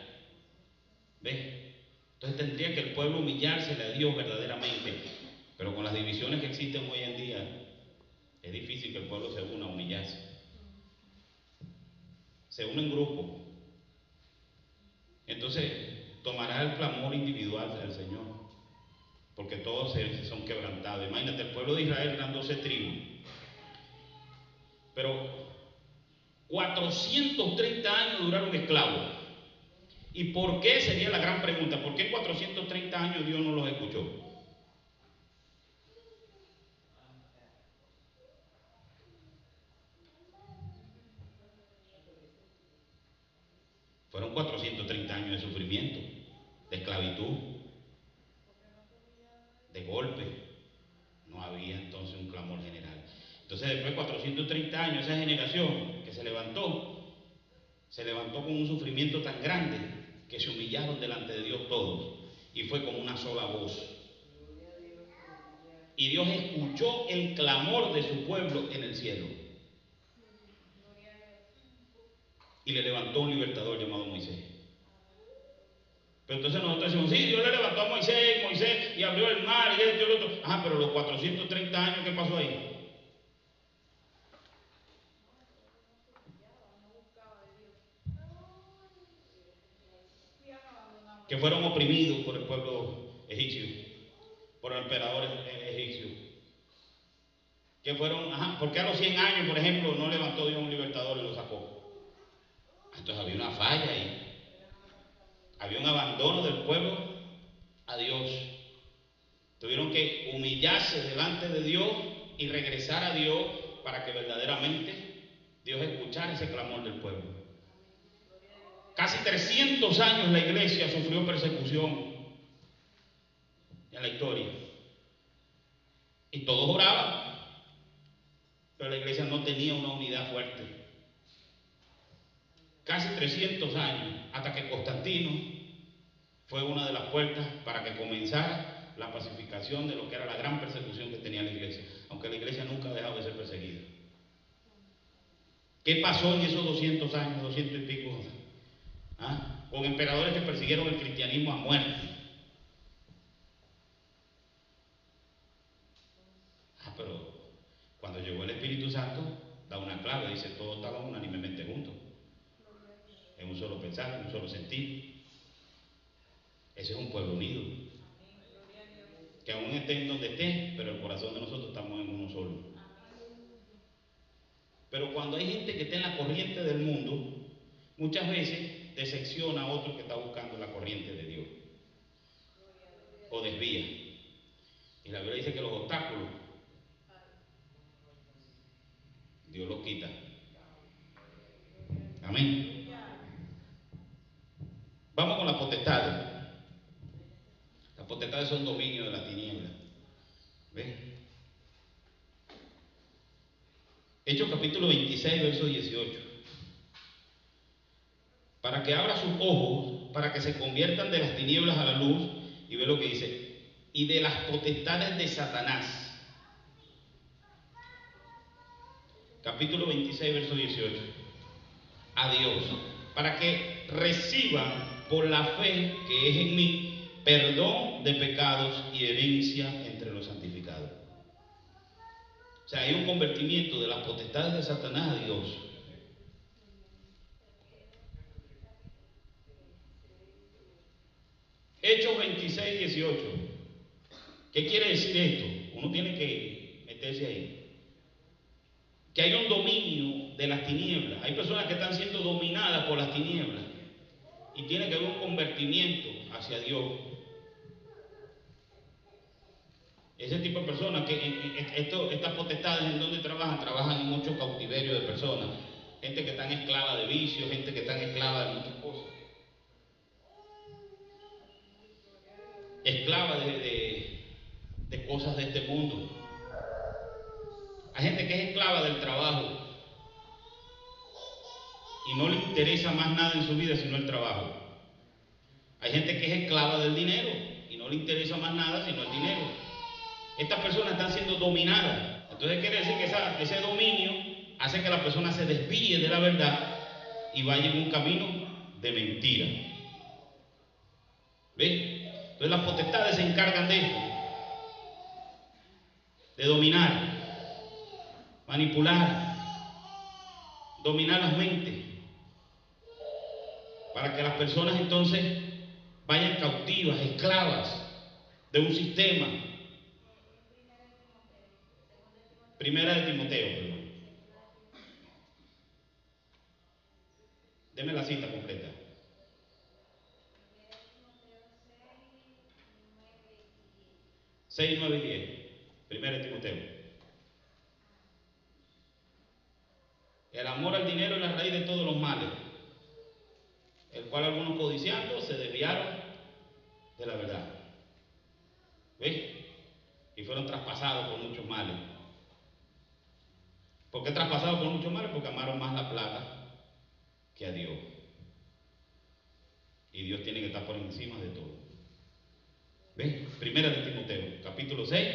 ¿ves? Entonces tendría que el pueblo humillársele a Dios verdaderamente. Pero con las divisiones que existen hoy en día, es difícil que el pueblo se una a humillarse. Se une en grupo. Entonces tomará el clamor individual del Señor, porque todos son quebrantados. Imagínate, el pueblo de Israel eran 12 tribus, pero 430 años duraron esclavos. ¿Y por qué? Sería la gran pregunta. ¿Por qué 430 años Dios no los escuchó? Fueron 430 años de sufrimiento, de esclavitud, de golpe. No había entonces un clamor general. Entonces después de 430 años, esa generación que se levantó con un sufrimiento tan grande que se humillaron delante de Dios todos. Y fue como una sola voz. Y Dios escuchó el clamor de su pueblo en el cielo. Y le levantó un libertador llamado Moisés. Pero entonces nosotros decimos, sí, Dios le levantó a Moisés y abrió el mar y esto y lo otro. Ajá, pero los 430 años, ¿qué pasó ahí? Que fueron oprimidos por el pueblo egipcio, por el emperador egipcio. Que fueron, ajá, porque a los 100 años, por ejemplo, no levantó Dios un libertador y lo sacó. Entonces había una falla ahí. Había un abandono del pueblo a Dios. Tuvieron que humillarse delante de Dios y regresar a Dios para que verdaderamente Dios escuchara ese clamor del pueblo. Casi 300 años la iglesia sufrió persecución en la historia. Y todos oraban, pero la iglesia no tenía una unidad fuerte. Casi 300 años, hasta que Constantino fue una de las puertas para que comenzara la pacificación de lo que era la gran persecución que tenía la iglesia, aunque la iglesia nunca ha dejado de ser perseguida. ¿Qué pasó en esos 200 años, 200 y pico? ¿Ah? Con emperadores que persiguieron el cristianismo a muerte. Pero cuando llegó el Espíritu Santo, da una clave, dice, todos estaban unánimemente juntos, en un solo pensar, en un solo sentir. Ese es un pueblo unido, que aún esté en donde esté, pero el corazón de nosotros estamos en uno solo. Pero cuando hay gente que está en la corriente del mundo, muchas veces decepciona a otro que está buscando la corriente de Dios, o desvía. Y la Biblia dice que los obstáculos Dios los quita. Amén. Vamos con las potestades. Las potestades son dominio de la tiniebla. ¿Ven? Hechos capítulo 26, verso 18. Para que abra sus ojos, para que se conviertan de las tinieblas a la luz, y ve lo que dice, y de las potestades de Satanás. Capítulo 26, verso 18. A Dios, para que reciban por la fe que es en mí, perdón de pecados y herencia entre los santificados. O sea, hay un convertimiento de las potestades de Satanás a Dios. Hechos 26, 18. ¿Qué quiere decir esto? Uno tiene que meterse ahí. Que hay un dominio de las tinieblas. Hay personas que están siendo dominadas por las tinieblas. Y tiene que haber un convertimiento hacia Dios. Ese tipo de personas, estas potestades en donde trabajan en mucho cautiverio de personas. Gente que está esclava de vicios, gente que está esclava de muchas cosas. Esclava de cosas de este mundo. Hay gente que es esclava del trabajo y no le interesa más nada en su vida sino el trabajo. Hay gente que es esclava del dinero y no le interesa más nada sino el dinero. Estas personas están siendo dominadas. Entonces quiere decir que ese dominio hace que la persona se desvíe de la verdad y vaya en un camino de mentira. ¿Ves? Entonces las potestades se encargan de eso, de dominar, manipular, dominar las mentes, para que las personas entonces vayan cautivas, esclavas de un sistema. Primera de Timoteo, perdón. Deme la cita completa. 6, 9 y 10. Primera de Timoteo. El amor al dinero es la raíz de todos los males, el cual algunos codiciando se desviaron de la verdad. ¿Ves? Y fueron traspasados por muchos males. ¿Por qué traspasados por muchos males? Porque amaron más la plata que a Dios. Y Dios tiene que estar por encima de todo. ¿Ves? Primera de Timoteo, capítulo 6.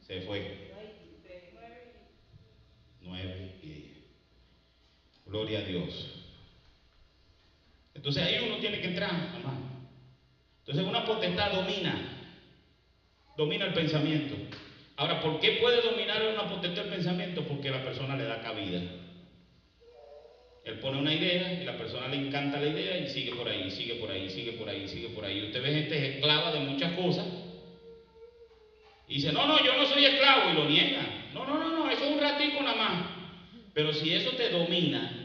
Se fue. 9 y 10. Gloria a Dios. Entonces ahí uno tiene que entrar, hermano. Entonces una potestad domina el pensamiento. Ahora, ¿por qué puede dominar una potestad el pensamiento? Porque la persona le da cabida. Él pone una idea y la persona le encanta la idea y sigue por ahí, sigue por ahí, sigue por ahí, sigue por ahí. Usted ve gente esclava de muchas cosas y dice, no, yo no soy esclavo, y lo niega. No, eso es un ratico nada más. Pero si eso te domina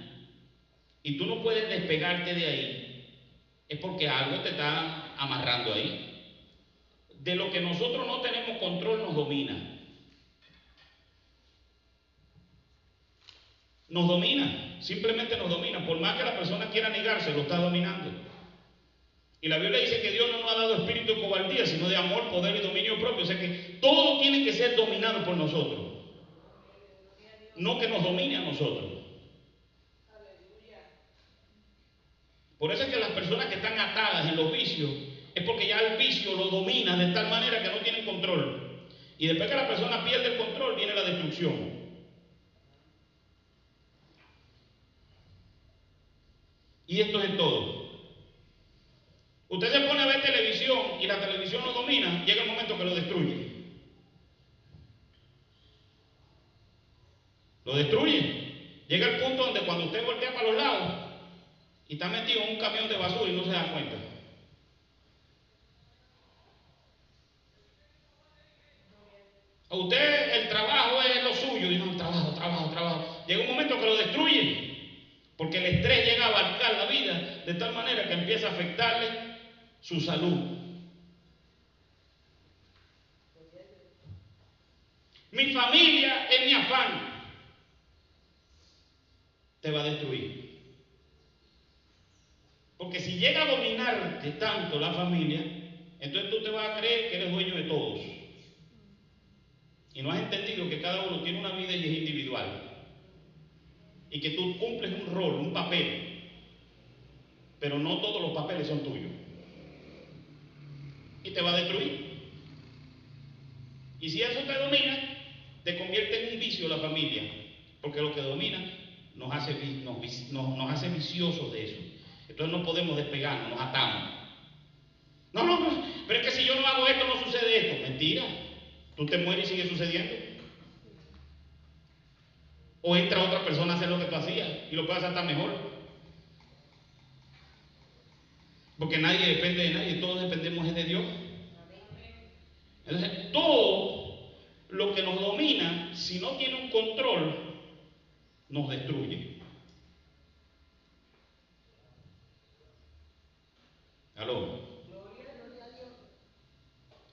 y tú no puedes despegarte de ahí, es porque algo te está amarrando ahí. De lo que nosotros no tenemos control nos domina. Nos domina, simplemente nos domina. Por más que la persona quiera negarse, lo está dominando. Y la Biblia dice que Dios no nos ha dado espíritu de cobardía, sino de amor, poder y dominio propio. O sea que todo tiene que ser dominado por nosotros. No que nos domine a nosotros. Por eso es que las personas que están atadas en los vicios, es porque ya el vicio lo domina de tal manera que no tienen control. Y después que la persona pierde el control, viene la destrucción. Y esto es en todo. Usted se pone a ver televisión y la televisión lo domina, llega el momento que lo destruye. Lo destruye. Llega el punto donde cuando usted voltea para los lados y está metido en un camión de basura y no se da cuenta. A usted el trabajo es lo suyo y no, trabajo. Llega un momento que lo destruye. Porque el estrés llega a abarcar la vida de tal manera que empieza a afectarle su salud. Mi familia es mi afán. Te va a destruir. Porque si llega a dominarte tanto la familia, entonces tú te vas a creer que eres dueño de todos. Y no has entendido que cada uno tiene una vida y es individual. Y que tú cumples un rol, un papel. Pero no todos los papeles son tuyos. Y te va a destruir. Y si eso te domina, te convierte en un vicio la familia. Porque lo que domina nos hace viciosos de eso. Entonces no podemos despegarnos, nos atamos. No, pero es que si yo no hago esto, no sucede esto. Mentira. Tú te mueres y sigue sucediendo. O entra otra persona a hacer lo que tú hacías y lo puede hacer hasta mejor. Porque nadie depende de nadie, todos dependemos de Dios. Entonces, todo lo que nos domina, si no tiene un control, nos destruye. ¿Aló?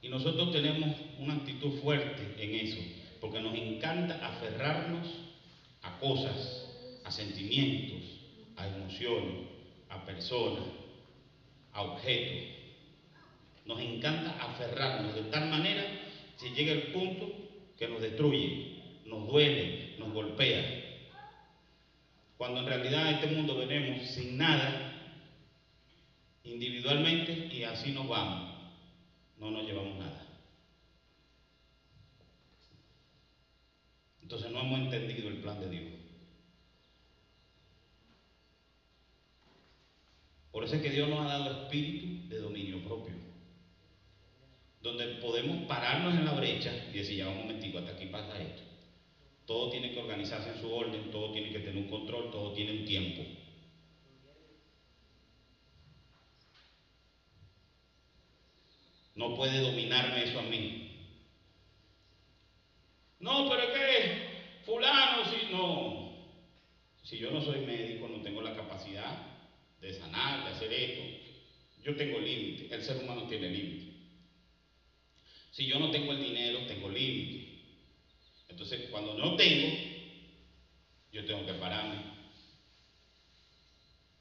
Y nosotros tenemos una actitud fuerte en eso, porque nos encanta aferrarnos a cosas, a sentimientos, a emociones, a personas, a objetos. Nos encanta aferrarnos de tal manera que llega el punto que nos destruye, nos duele, nos golpea. Cuando en realidad a este mundo venimos sin nada, individualmente, y así nos vamos. No nos llevamos nada. Entonces no hemos entendido el plan de Dios. Por eso es que Dios nos ha dado espíritu de dominio propio, donde podemos pararnos en la brecha y decir, ya un momentico, hasta aquí pasa esto. Todo tiene que organizarse en su orden, todo tiene que tener un control, todo tiene un tiempo. No puede dominarme eso a mí. No, pero es que fulano, si yo no soy médico, no tengo la capacidad de sanar, de hacer esto. Yo tengo límite, el ser humano tiene límite. Si yo no tengo el dinero, tengo límite. Entonces, cuando no tengo, yo tengo que pararme.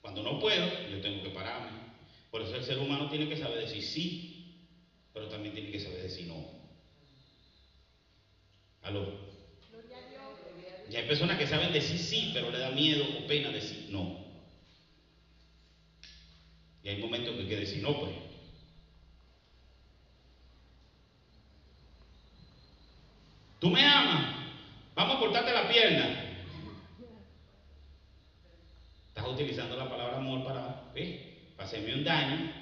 Cuando no puedo, yo tengo que pararme. Por eso el ser humano tiene que saber decir sí, pero también tiene que saber decir no. ¿Aló? Y hay personas que saben decir sí, pero le da miedo o pena decir no. Y hay momentos que hay que decir no, pues. ¿Tú me amas? Vamos a cortarte la pierna. Estás utilizando la palabra amor para, ¿ves? hacerme un daño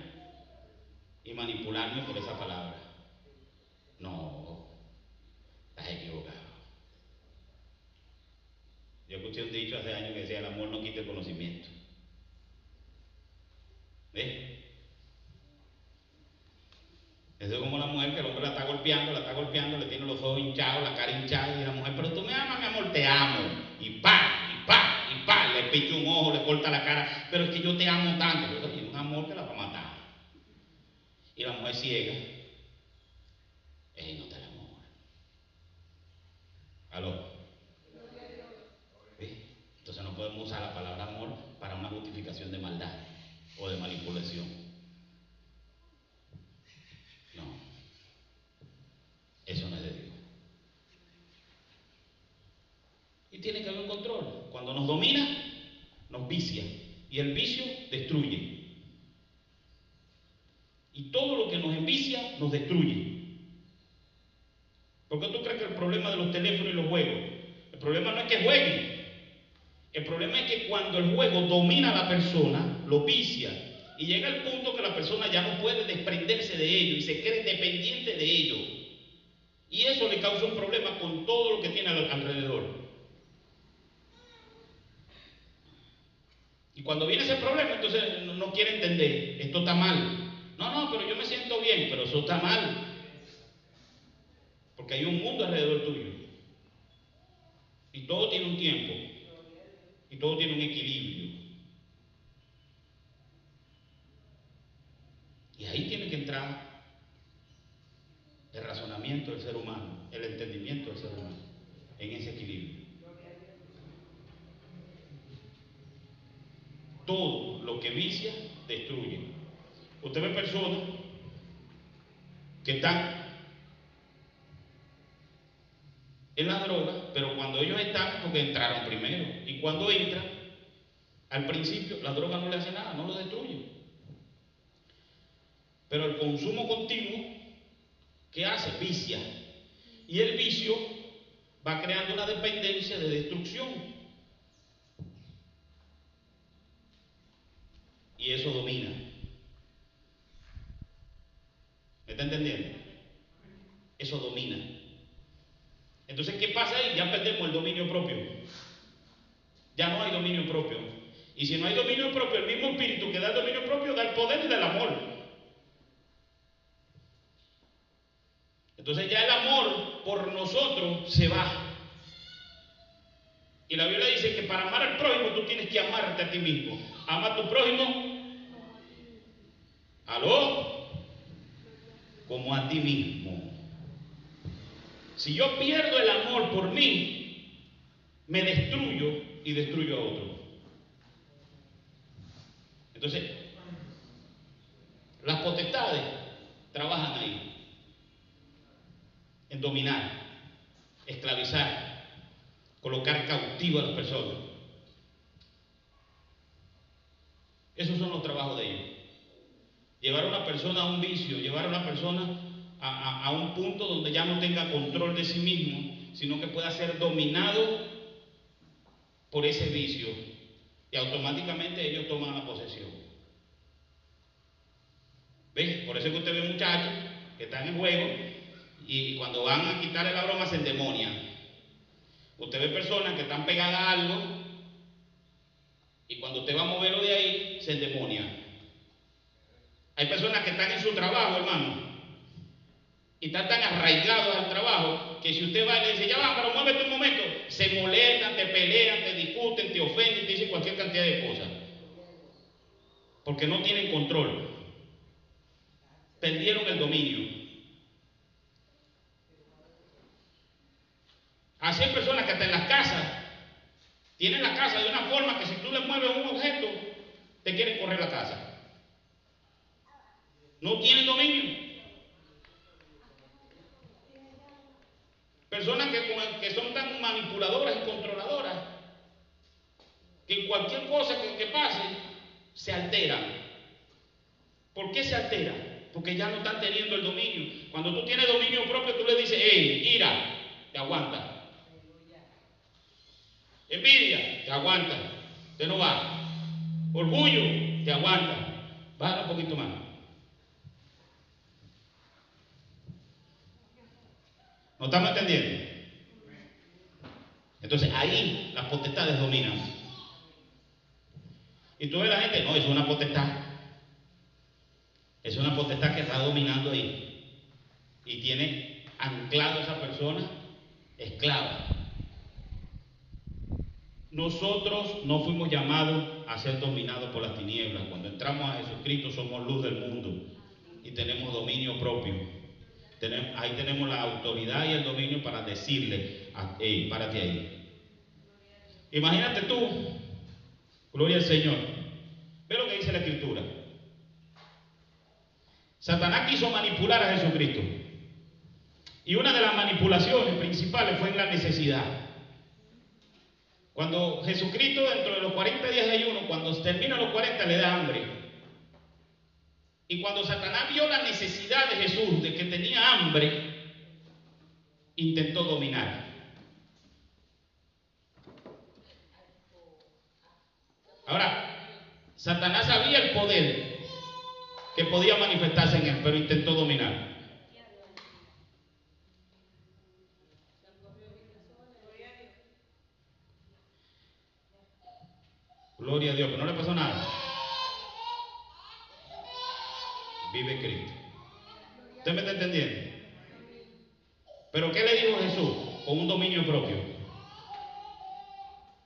y manipularme por esa palabra. No, estás equivocado. Yo escuché un dicho hace años que decía: el amor no quita el conocimiento. ¿Ves? Eso es como la mujer que el hombre la está golpeando, le tiene los ojos hinchados, la cara hinchada, y la mujer: pero tú me amas, mi amor, te amo. Y pa, le pica un ojo, le corta la cara, pero es que yo te amo tanto. Pero tiene un amor que la va a matar. Y la mujer ciega: no te la amor. ¿Aló? ¿Ves? Entonces no podemos usar la palabra amor para una justificación de maldad o de manipulación. No, eso no es de Dios. Y tiene que haber un control. Cuando nos domina, nos vicia. Y el vicio destruye. Y todo lo que nos envicia, nos destruye. ¿Por qué tú crees que el problema de los teléfonos y los juegos? El problema no es que jueguen. El problema es que cuando el juego domina a la persona, lo vicia. Y llega el punto que la persona ya no puede desprenderse de ello y se cree dependiente de ello. Y eso le causa un problema con todo lo que tiene alrededor. Y cuando viene ese problema, entonces no quiere entender: esto está mal. No, pero yo me siento bien, pero eso está mal. Porque hay un mundo alrededor tuyo. Y todo tiene un tiempo. Y todo tiene un equilibrio. Y ahí tiene que entrar el razonamiento del ser humano, el entendimiento del ser humano, en ese equilibrio. Todo lo que vicia, destruye. Usted ve personas que están en la droga, pero cuando ellos están, porque entraron primero, y cuando entran, al principio, la droga no le hace nada, no lo destruye. Pero el consumo continuo, ¿qué hace? Vicia. Y el vicio va creando una dependencia de destrucción. Y eso domina. ¿Me está entendiendo? Eso domina. Entonces, ¿qué pasa ahí? Ya perdemos el dominio propio. Ya no hay dominio propio. Y si no hay dominio propio, el mismo espíritu que da el dominio propio da el poder del amor. Entonces ya el amor por nosotros se va. Y la Biblia dice que para amar al prójimo tú tienes que amarte a ti mismo. Ama a tu prójimo. ¿Aló? Como a ti mismo. Si yo pierdo el amor por mí, me destruyo y destruyo a otro. Entonces, las potestades trabajan ahí, en dominar, esclavizar, colocar cautivo a las personas. Esos son los trabajos de ellos. Llevar a una persona a un vicio, llevar a una persona a un punto donde ya no tenga control de sí mismo, sino que pueda ser dominado por ese vicio. Y automáticamente ellos toman la posesión. ¿Ves? Por eso es que usted ve muchachos que están en juego y cuando van a quitarle la broma se endemonian. Usted ve personas que están pegadas a algo y cuando usted va a moverlo de ahí se endemonian. Hay personas que están en su trabajo, hermano, y están tan arraigados al trabajo que si usted va y le dice: ya va, pero muévete un momento, se molestan, te pelean, te discuten, te ofenden, te dicen cualquier cantidad de cosas. Porque no tienen control. Perdieron el dominio. Así hay personas que hasta en las casas tienen la casa de una forma que si tú le mueves un objeto, te quieren correr la casa. No tienen dominio. Personas que son tan manipuladoras y controladoras que cualquier cosa que pase se alteran. ¿Por qué se alteran? Porque ya no están teniendo el dominio. Cuando tú tienes dominio propio, tú le dices: hey, ira, te aguanta. Envidia, te aguanta, te no va. Orgullo, te aguanta. Bájalo un poquito más. ¿No estamos entendiendo? Entonces ahí las potestades dominan. Y tú ves la gente, no, es una potestad. Es una potestad que está dominando ahí. Y tiene anclado a esa persona esclava. Nosotros no fuimos llamados a ser dominados por las tinieblas. Cuando entramos a Jesucristo somos luz del mundo y tenemos dominio propio. Ahí tenemos la autoridad y el dominio para decirle, hey, párate ahí. Imagínate tú, gloria al Señor, ve lo que dice la Escritura. Satanás quiso manipular a Jesucristo. Y una de las manipulaciones principales fue en la necesidad. Cuando Jesucristo, dentro de los 40 días de ayuno, cuando termina los 40, le da hambre. Y cuando Satanás vio la necesidad de Jesús, de que tenía hambre, intentó dominar. Ahora, Satanás sabía el poder que podía manifestarse en él, pero intentó dominar. Gloria a Dios, que no le pasó nada. Vive Cristo. ¿Usted me está entendiendo? Pero ¿qué le dijo Jesús? Con un dominio propio.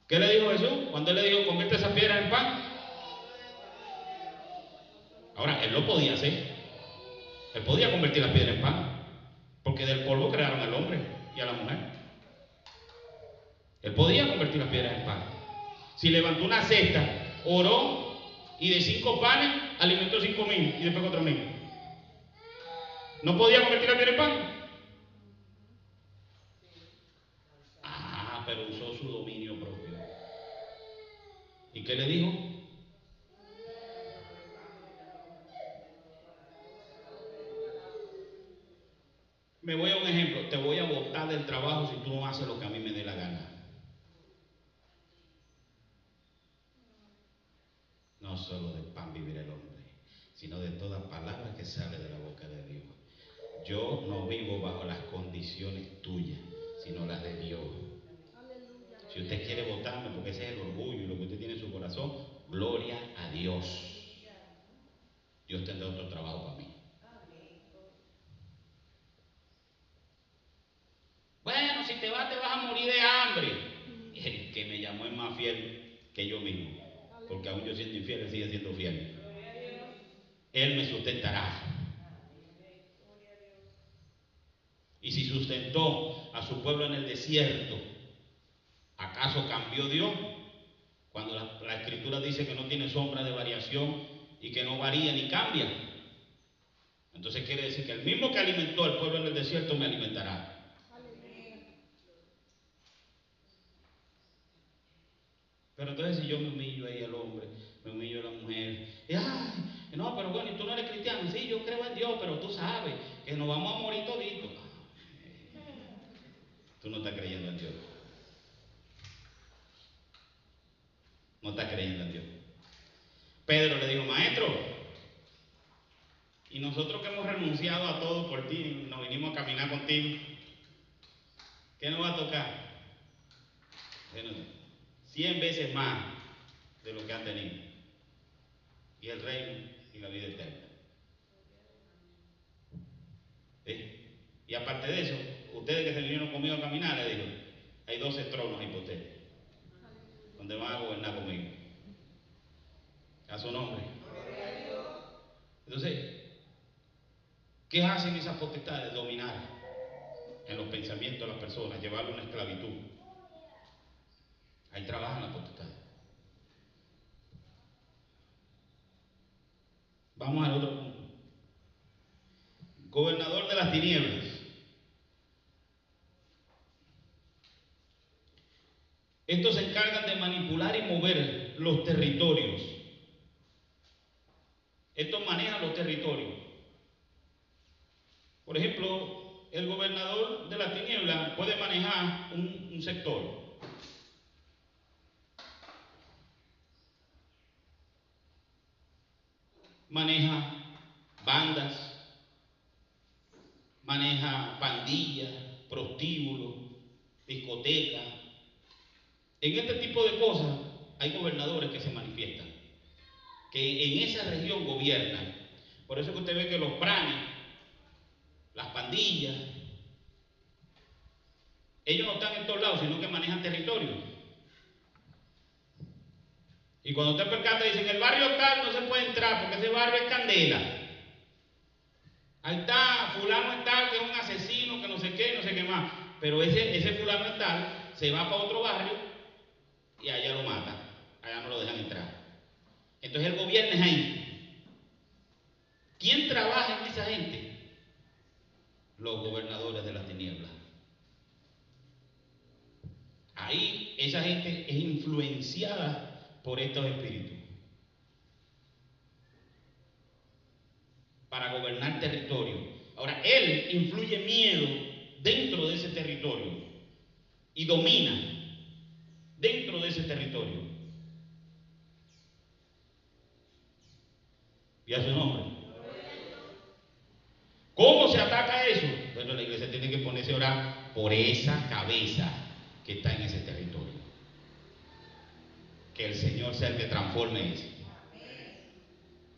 ¿Qué le dijo Jesús? Cuando él le dijo, convierte esas piedras en pan. Ahora, él lo podía hacer. Él podía convertir las piedras en pan. Porque del polvo crearon al hombre y a la mujer. Él podía convertir las piedras en pan. Si levantó una cesta, oró y de 5 panes alimentó 5.000 y después 4.000. ¿No podía convertir la piedra en pan? Ah, pero usó su dominio propio. ¿Y qué le dijo? Me voy a un ejemplo. Te voy a botar del trabajo si tú no haces lo que a mí me dé la gana. No solo de pan vivirá el hombre, sino de toda palabra que sale de la boca de Dios. Yo no vivo bajo las condiciones tuyas, sino las de Dios. Si usted quiere votarme, porque ese es el orgullo y lo que usted tiene en su corazón, gloria a Dios. Dios tendrá otro trabajo para mí. Bueno, si te vas a morir de hambre. El que me llamó es más fiel que yo mismo, porque aún yo siendo infiel, él sigue siendo fiel. Él me sustentará. Y si sustentó a su pueblo en el desierto, ¿acaso cambió Dios? Cuando la Escritura dice que no tiene sombra de variación y que no varía ni cambia. Entonces quiere decir que el mismo que alimentó al pueblo en el desierto me alimentará. Pero entonces si yo me humillo ahí al hombre, me humillo a la mujer, y ay, no, pero bueno, y tú no eres cristiano, sí, yo creo en Dios, pero tú sabes que nos vamos a morir toditos. Tú no estás creyendo en Dios. No estás creyendo en Dios. Pedro le dijo, maestro, y nosotros que hemos renunciado a todo por ti, nos vinimos a caminar contigo, ¿qué nos va a tocar? Bueno, 100 veces más de lo que han tenido. Y el reino y la vida eterna. Y aparte de eso, ustedes que se vinieron conmigo a caminar, le digo, hay 12 tronos ahí por ustedes, donde van a gobernar conmigo. A su nombre. Entonces, ¿qué hacen esas potestades? Dominar en los pensamientos de las personas, llevarlo a una esclavitud. Ahí trabajan las potestades. Vamos al otro punto. Gobernador de las tinieblas. Estos se encargan de manipular y mover los territorios. Estos manejan los territorios. Por ejemplo, el gobernador de las tinieblas puede manejar un sector. maneja bandas, maneja pandillas, prostíbulos, discotecas. En este tipo de cosas hay gobernadores que se manifiestan, que en esa región gobiernan. Por eso que usted ve que los pranes, las pandillas, ellos no están en todos lados, sino que manejan territorio. Y cuando usted percata, dice, en el barrio tal no se puede entrar porque ese barrio es candela. Ahí está, fulano es tal, que es un asesino, que no sé qué más. Pero ese fulano es tal, se va para otro barrio y allá lo matan, allá no lo dejan entrar. Entonces el gobierno es ahí. ¿Quién trabaja en esa gente? Los gobernadores de las tinieblas. Ahí esa gente es influenciada por estos espíritus para gobernar territorio. Ahora, él influye miedo dentro de ese territorio y domina dentro de ese territorio. ¿Y a su nombre? ¿Cómo se ataca eso? Bueno, la iglesia tiene que ponerse a orar por esa cabeza que está en ese territorio. Que el Señor sea el que transforme eso.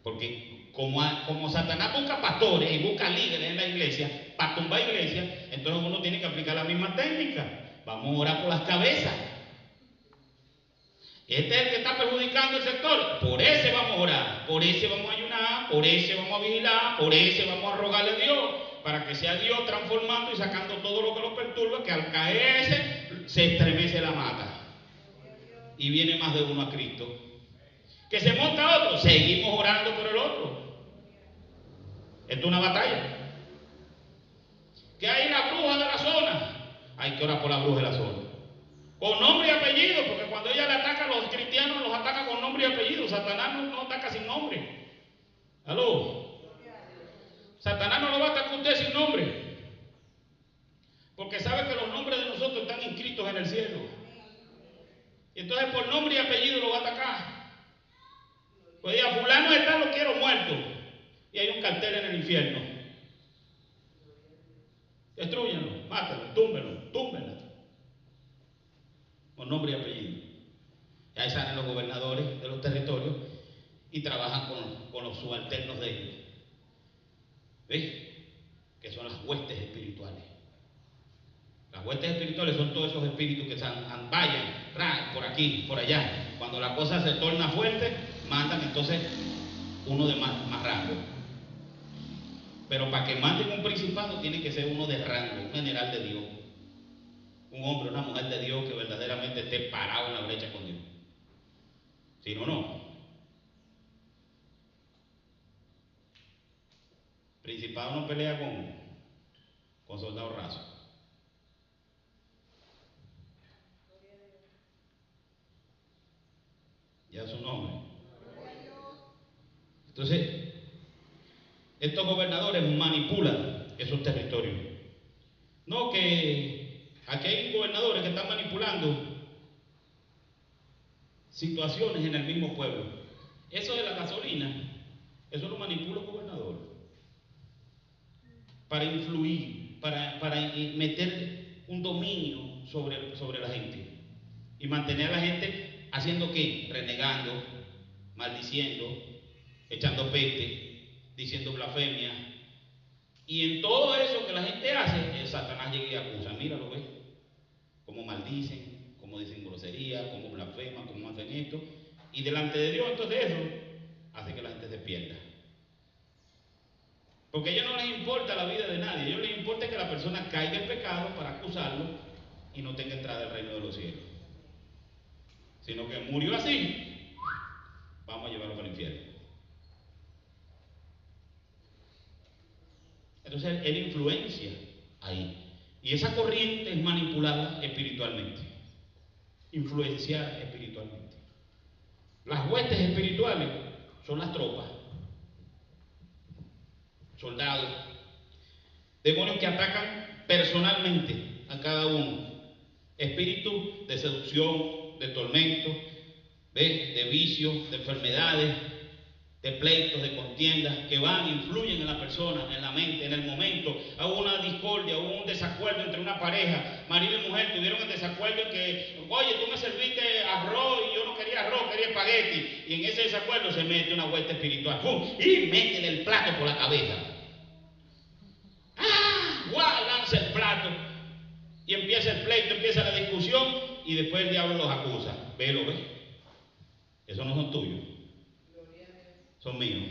Porque como Satanás busca pastores y busca líderes en la iglesia para tumbar iglesias, entonces uno tiene que aplicar la misma técnica. Vamos a orar por las cabezas. Este es el que está perjudicando el sector. Por ese vamos a orar, por ese vamos a ayunar, por ese vamos a vigilar, por ese vamos a rogarle a Dios, para que sea Dios transformando y sacando todo lo que lo perturba, que al caer ese se estremece la mata. Y viene más de uno a Cristo. Que se monta otro, seguimos orando por el otro. Esto es una batalla. Que hay la bruja de la zona, hay que orar por la bruja de la zona. Con nombre y apellido, porque cuando ella le ataca a los cristianos, los ataca con nombre y apellido. Satanás no ataca sin nombre. ¿Aló? Satanás no lo va a atacar a usted sin nombre, porque sabe que los nombres de nosotros están inscritos en el cielo. Y entonces por nombre y apellido lo va a atacar. Pues diga, fulano de tal lo quiero muerto. Y hay un cartel en el infierno. Destrúyanlo, mátenlo, túmbenlo. Con nombre y apellido. Y ahí salen los gobernadores de los territorios y trabajan con los subalternos de ellos. ¿Ves? Que son las huestes espirituales. Las huestes espirituales son todos esos espíritus que vayan por aquí, por allá. Cuando la cosa se torna fuerte, mandan entonces uno de más rango. Pero para que manden un principado tiene que ser uno de rango, un general de Dios. Un hombre, una mujer de Dios que verdaderamente esté parado en la brecha con Dios. Si no, no. Principado no pelea con soldados rasos. Ya su nombre. Entonces, estos gobernadores manipulan esos territorios. No que aquí hay gobernadores que están manipulando situaciones en el mismo pueblo. Eso de la gasolina, eso lo manipula el gobernador para influir, para meter un dominio sobre la gente y mantener a la gente haciendo ¿qué? Renegando, maldiciendo, echando peste, diciendo blasfemia. Y en todo eso que la gente hace, Satanás llega y acusa. Míralo, ¿ves? Cómo maldicen, cómo dicen grosería, cómo blasfeman, cómo hacen esto. Y delante de Dios, entonces eso hace que la gente se pierda. Porque a ellos no les importa la vida de nadie. A ellos les importa que la persona caiga en pecado para acusarlo y no tenga entrada al reino de los cielos. Sino que murió así, vamos a llevarlo para el infierno. Entonces él influencia ahí. Y esa corriente es manipulada espiritualmente. Influenciada espiritualmente. Las huestes espirituales son las tropas. Soldados. Demonios que atacan personalmente a cada uno. Espíritus de seducción, de tormento, de vicios, de enfermedades, de pleitos, de contiendas, que van, influyen en la persona, en la mente, en el momento. Hubo una discordia, hubo un desacuerdo entre una pareja, marido y mujer, tuvieron el desacuerdo en que, oye, tú me serviste arroz y yo no quería arroz, quería espagueti. Y en ese desacuerdo se mete una vuelta espiritual, ¡pum! Y métele el plato por la cabeza. ¡Ah! ¡Guau! Lanza el plato. Y empieza el pleito, empieza la discusión y después el diablo los acusa. Velo, ¿ves? Esos no son tuyos, son míos.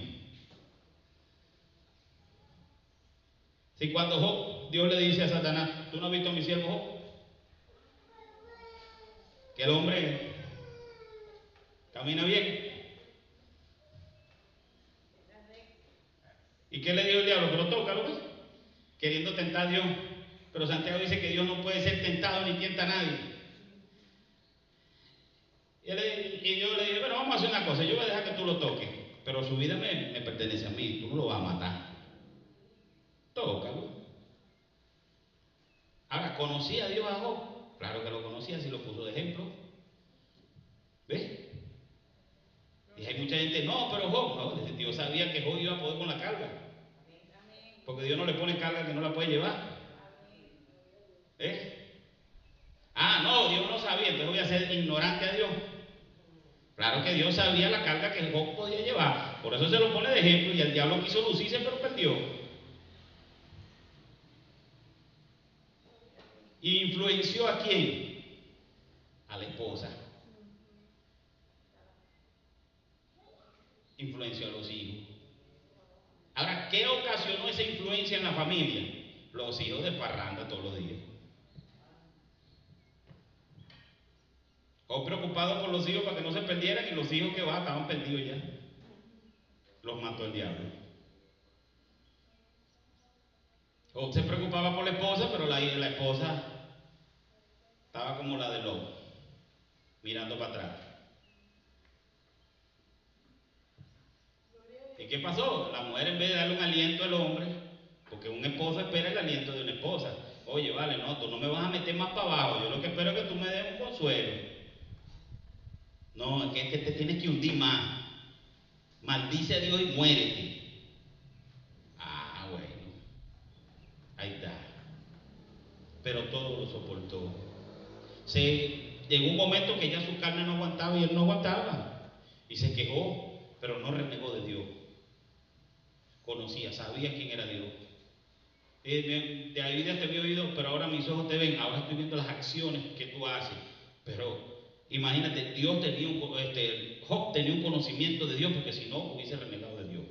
Si cuando Job, Dios le dice a Satanás, ¿tú no has visto a mi siervo Job? Que el hombre camina bien. ¿Y qué le dijo el diablo? Pero tócalo, ¿ves? Queriendo tentar a Dios. Pero Santiago dice que Dios no puede ser tentado ni tienta a nadie. Y yo le dije, bueno, vamos a hacer una cosa, yo voy a dejar que tú lo toques, pero su vida me pertenece a mí, tú no lo vas a matar. Tócalo. Ahora, ¿conocía a Dios a Job? Claro que lo conocía, si lo puso de ejemplo. ¿Ves? Y hay mucha gente, no, pero Job, no, Dios sabía que Job iba a poder con la carga. Porque Dios no le pone carga que no la puede llevar. ¿Eh? Ah, no, Dios no sabía, entonces voy a ser ignorante a Dios. Claro que Dios sabía la carga que Job podía llevar, por eso se lo pone de ejemplo y el diablo quiso lucirse pero perdió. ¿Y influenció a quién? A la esposa. Influenció a los hijos. Ahora, ¿qué ocasionó esa influencia en la familia? Los hijos de parranda todos los días. O preocupado por los hijos para que no se perdieran y los hijos que estaban perdidos ya. Los mató el diablo. O se preocupaba por la esposa, pero la esposa estaba como la de lobo, mirando para atrás. ¿Y qué pasó? La mujer, en vez de darle un aliento al hombre, porque un esposo espera el aliento de una esposa. Oye, vale, no, tú no me vas a meter más para abajo, yo lo que espero es que tú me des un consuelo. No, es que te tienes que hundir más. Maldice a Dios y muérete. Ah, bueno, ahí está. Pero todo lo soportó. Llegó un momento que ya su carne no aguantaba y él no aguantaba. Y se quejó, pero no renegó de Dios. Conocía, sabía quién era Dios. De ahí te había oído, pero ahora mis ojos te ven, ahora estoy viendo las acciones que tú haces. Pero imagínate, Job tenía un conocimiento de Dios, porque si no hubiese renegado de Dios.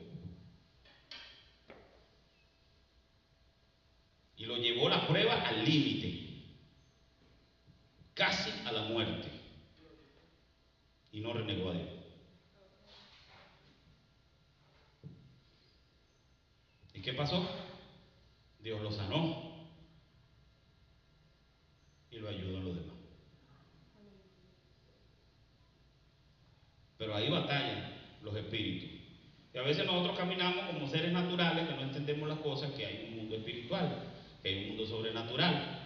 Y lo llevó la prueba al límite, casi a la muerte. Y no renegó a Dios. ¿Y qué pasó? Dios lo sanó y lo ayudó en lo demás. Pero ahí batallan los espíritus. Y a veces nosotros caminamos como seres naturales que no entendemos las cosas, que hay un mundo espiritual, que hay un mundo sobrenatural,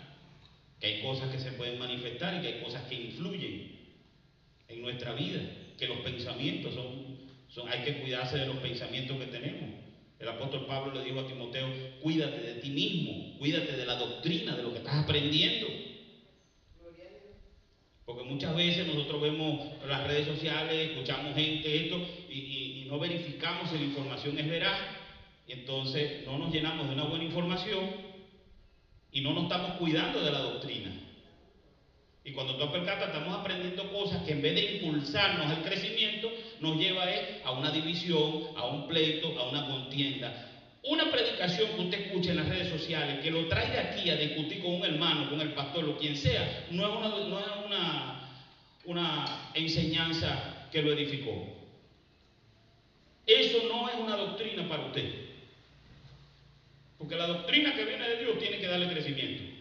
que hay cosas que se pueden manifestar y que hay cosas que influyen en nuestra vida, que los pensamientos hay que cuidarse de los pensamientos que tenemos. El apóstol Pablo le dijo a Timoteo, cuídate de ti mismo, cuídate de la doctrina, de lo que estás aprendiendo. Porque muchas veces nosotros vemos las redes sociales, escuchamos gente, esto, y no verificamos si la información es veraz, y entonces no nos llenamos de una buena información y no nos estamos cuidando de la doctrina. Y cuando tú percatas, estamos aprendiendo cosas que en vez de impulsarnos al crecimiento, nos lleva a una división, a un pleito, a una contienda. Una predicación que usted escuche en las redes sociales, que lo traiga aquí a discutir con un hermano, con el pastor o quien sea, no es una enseñanza que lo edificó. Eso no es una doctrina para usted. Porque la doctrina que viene de Dios tiene que darle crecimiento.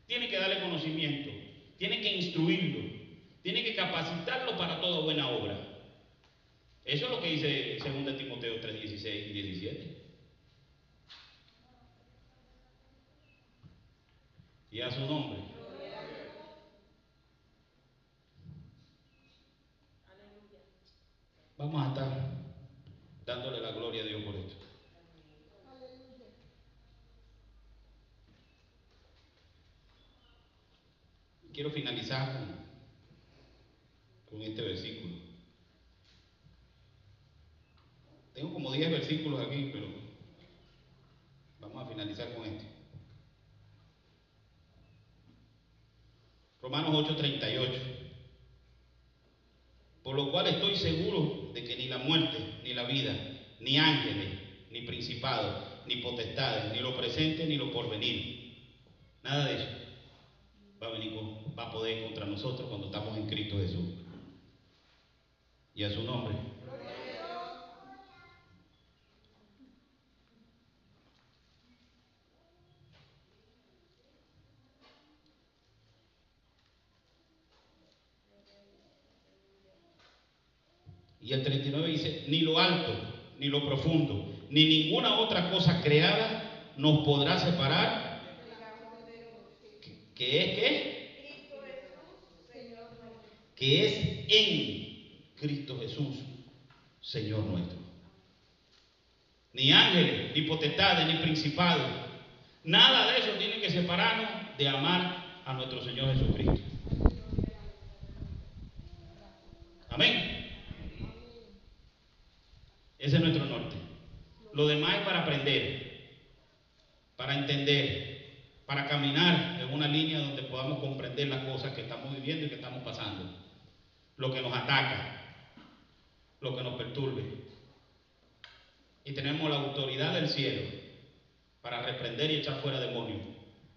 Tiene que darle conocimiento. Tiene que instruirlo. Tiene que capacitarlo para toda buena obra. Eso es lo que dice 2 Timoteo 3:16 y 17. Y a su nombre. Vamos a estar quiero finalizar con este versículo. Tengo como 10 versículos aquí, pero vamos a finalizar con este. Romanos 8:38. Por lo cual estoy seguro de que ni la muerte, ni la vida, ni ángeles, ni principados, ni potestades, ni lo presente, ni lo porvenir, nada de eso va a poder contra nosotros cuando estamos en Cristo Jesús. Y a su nombre. Y el 39 dice, ni lo alto, ni lo profundo, ni ninguna otra cosa creada nos podrá separar. ¿Qué es qué? Cristo Jesús, Señor nuestro. Que es en Cristo Jesús, Señor nuestro. Ni ángeles, ni potestades, ni principados, nada de eso tiene que separarnos de amar a nuestro Señor Jesucristo. Amén. Ese es nuestro norte. Lo demás es para aprender, para entender, para caminar en una línea donde podamos comprender las cosas que estamos viviendo y que estamos pasando, lo que nos ataca, lo que nos perturbe. Y tenemos la autoridad del cielo para reprender y echar fuera demonios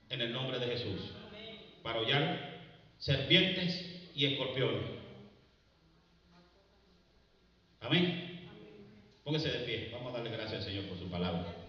en el nombre de Jesús, para hollar serpientes y escorpiones. Amén. Póngase de pie, vamos a darle gracias al Señor por su palabra.